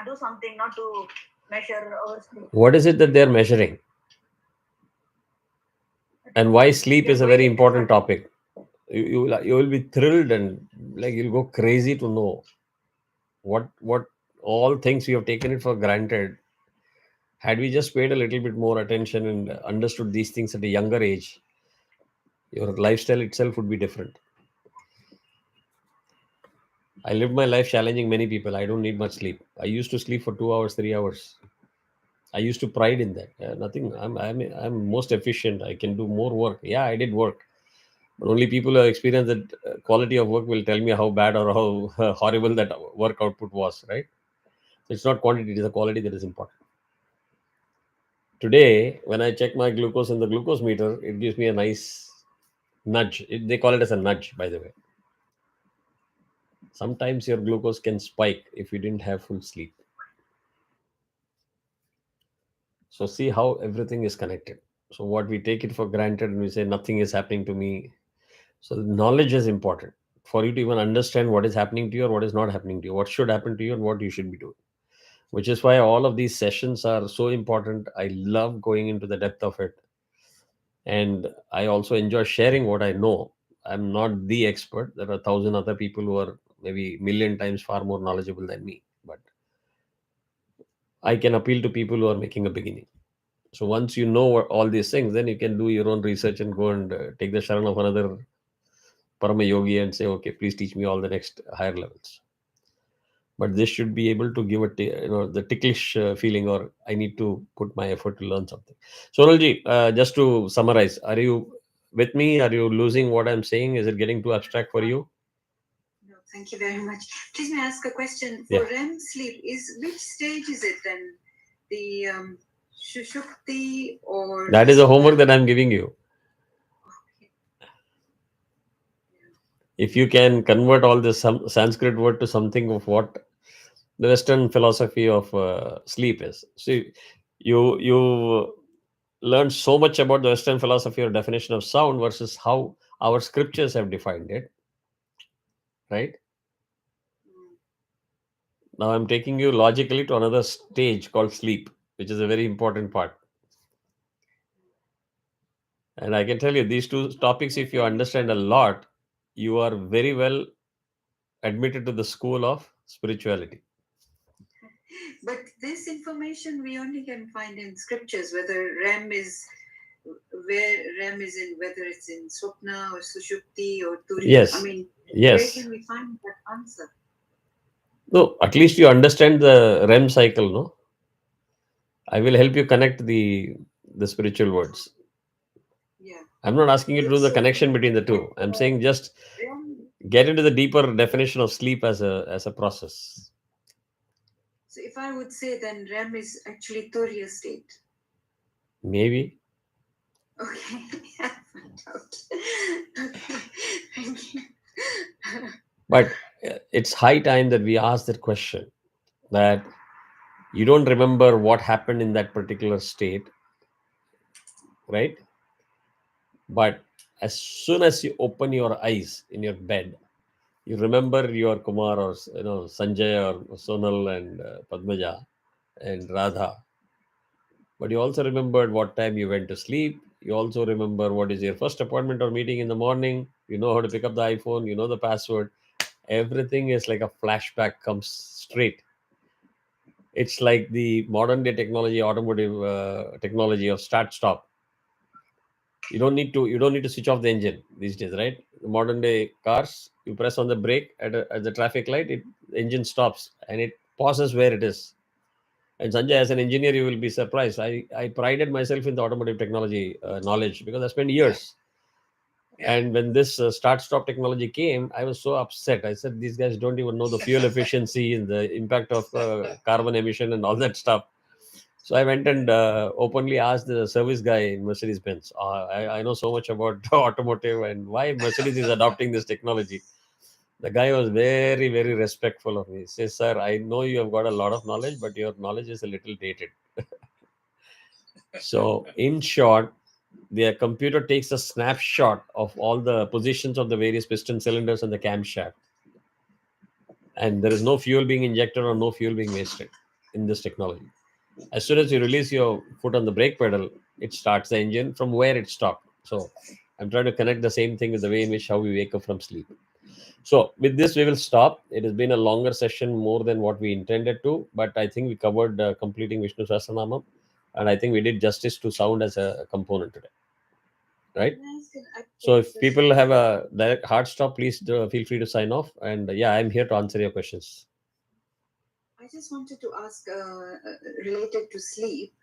do something not to measure our sleep. What is it that they're measuring? And why sleep is a very important topic. You will be thrilled and like you'll go crazy to know what all things we have taken it for granted. Had we just paid a little bit more attention and understood these things at a younger age, your lifestyle itself would be different. I lived my life challenging many people. I don't need much sleep. I used to sleep for 2 hours, 3 hours. I used to pride in that. Nothing. I'm most efficient. I can do more work. Yeah, I did work. But only people who have experienced that quality of work will tell me how bad or how horrible that work output was, right? So it's not quantity, it is the quality that is important. Today, when I check my glucose in the glucose meter, it gives me a nice nudge. They call it as a nudge, by the way. Sometimes your glucose can spike if you didn't have full sleep. So see how everything is connected. So what we take it for granted and we say nothing is happening to me. So knowledge is important for you to even understand what is happening to you or what is not happening to you, what should happen to you and what you should be doing. Which is why all of these sessions are so important. I love going into the depth of it. And I also enjoy sharing what I know. I'm not the expert. There are 1,000 other people who are maybe million times far more knowledgeable than me. But I can appeal to people who are making a beginning. So once you know all these things, then you can do your own research and go and take the sharan of another Parama Yogi and say, okay, please teach me all the next higher levels. But this should be able to give the ticklish feeling, or I need to put my effort to learn something. Sonalji, just to summarize, are you with me? Are you losing what I'm saying? Is it getting too abstract for you? No, thank you very much. Please may I ask a question? For REM sleep, which stage is it then? The Shushukti or... That is a homework that I'm giving you. Okay. If you can convert all this Sanskrit word to something of what the Western philosophy of sleep is. See, you learn so much about the Western philosophy or definition of sound versus how our scriptures have defined it, right? Now I'm taking you logically to another stage called sleep, which is a very important part. And I can tell you these two topics, if you understand a lot, you are very well admitted to the school of spirituality. But this information we only can find in scriptures, whether REM is in, whether it's in Swapna or Sushupti or Turiya. Yes. I mean, yes. where can we find that answer? No, at least you understand the REM cycle, no? I will help you connect the spiritual words. Yeah. I'm not asking you to do the connection between the two. I'm saying just get into the deeper definition of sleep as a process. So if I would say then REM is actually Turiya state. Maybe. Okay. Okay. Thank you. But it's high time that we ask that question, that you don't remember what happened in that particular state, right? But as soon as you open your eyes in your bed, you remember your Kumar or Sanjay or Sonal and Padmaja and Radha. But you also remembered what time you went to sleep. You also remember what is your first appointment or meeting in the morning. You know how to pick up the iPhone. You know the password. Everything is like a flashback comes straight. It's like the modern day technology, automotive technology of start stop. You don't need to switch off the engine these days, right? The modern day cars, you press on the brake at the traffic light, the engine stops and it pauses where it is. And Sanjay, as an engineer, you will be surprised. I prided myself in the automotive technology knowledge because I spent years. Yeah. And when this start-stop technology came, I was so upset. I said, these guys don't even know the fuel efficiency and the impact of carbon emission and all that stuff. So I went and openly asked the service guy in Mercedes-Benz, I know so much about automotive and why Mercedes is adopting this technology. The guy was very, very respectful of me. He says, sir, I know you have got a lot of knowledge, but your knowledge is a little dated. So in short, the computer takes a snapshot of all the positions of the various piston cylinders and the camshaft. And there is no fuel being injected or no fuel being wasted in this technology. As soon as you release your foot on the brake pedal, it starts the engine from where it stopped. So I'm trying to connect the same thing with the way in which how we wake up from sleep. So with this, we will stop. It has been a longer session, more than what we intended to, but I think we covered completing Vishnu Sahasranamam, and I think we did justice to sound as a component today. Right? So if people have a direct hard stop, please feel free to sign off. And yeah, I'm here to answer your questions. I just wanted to ask, related to sleep,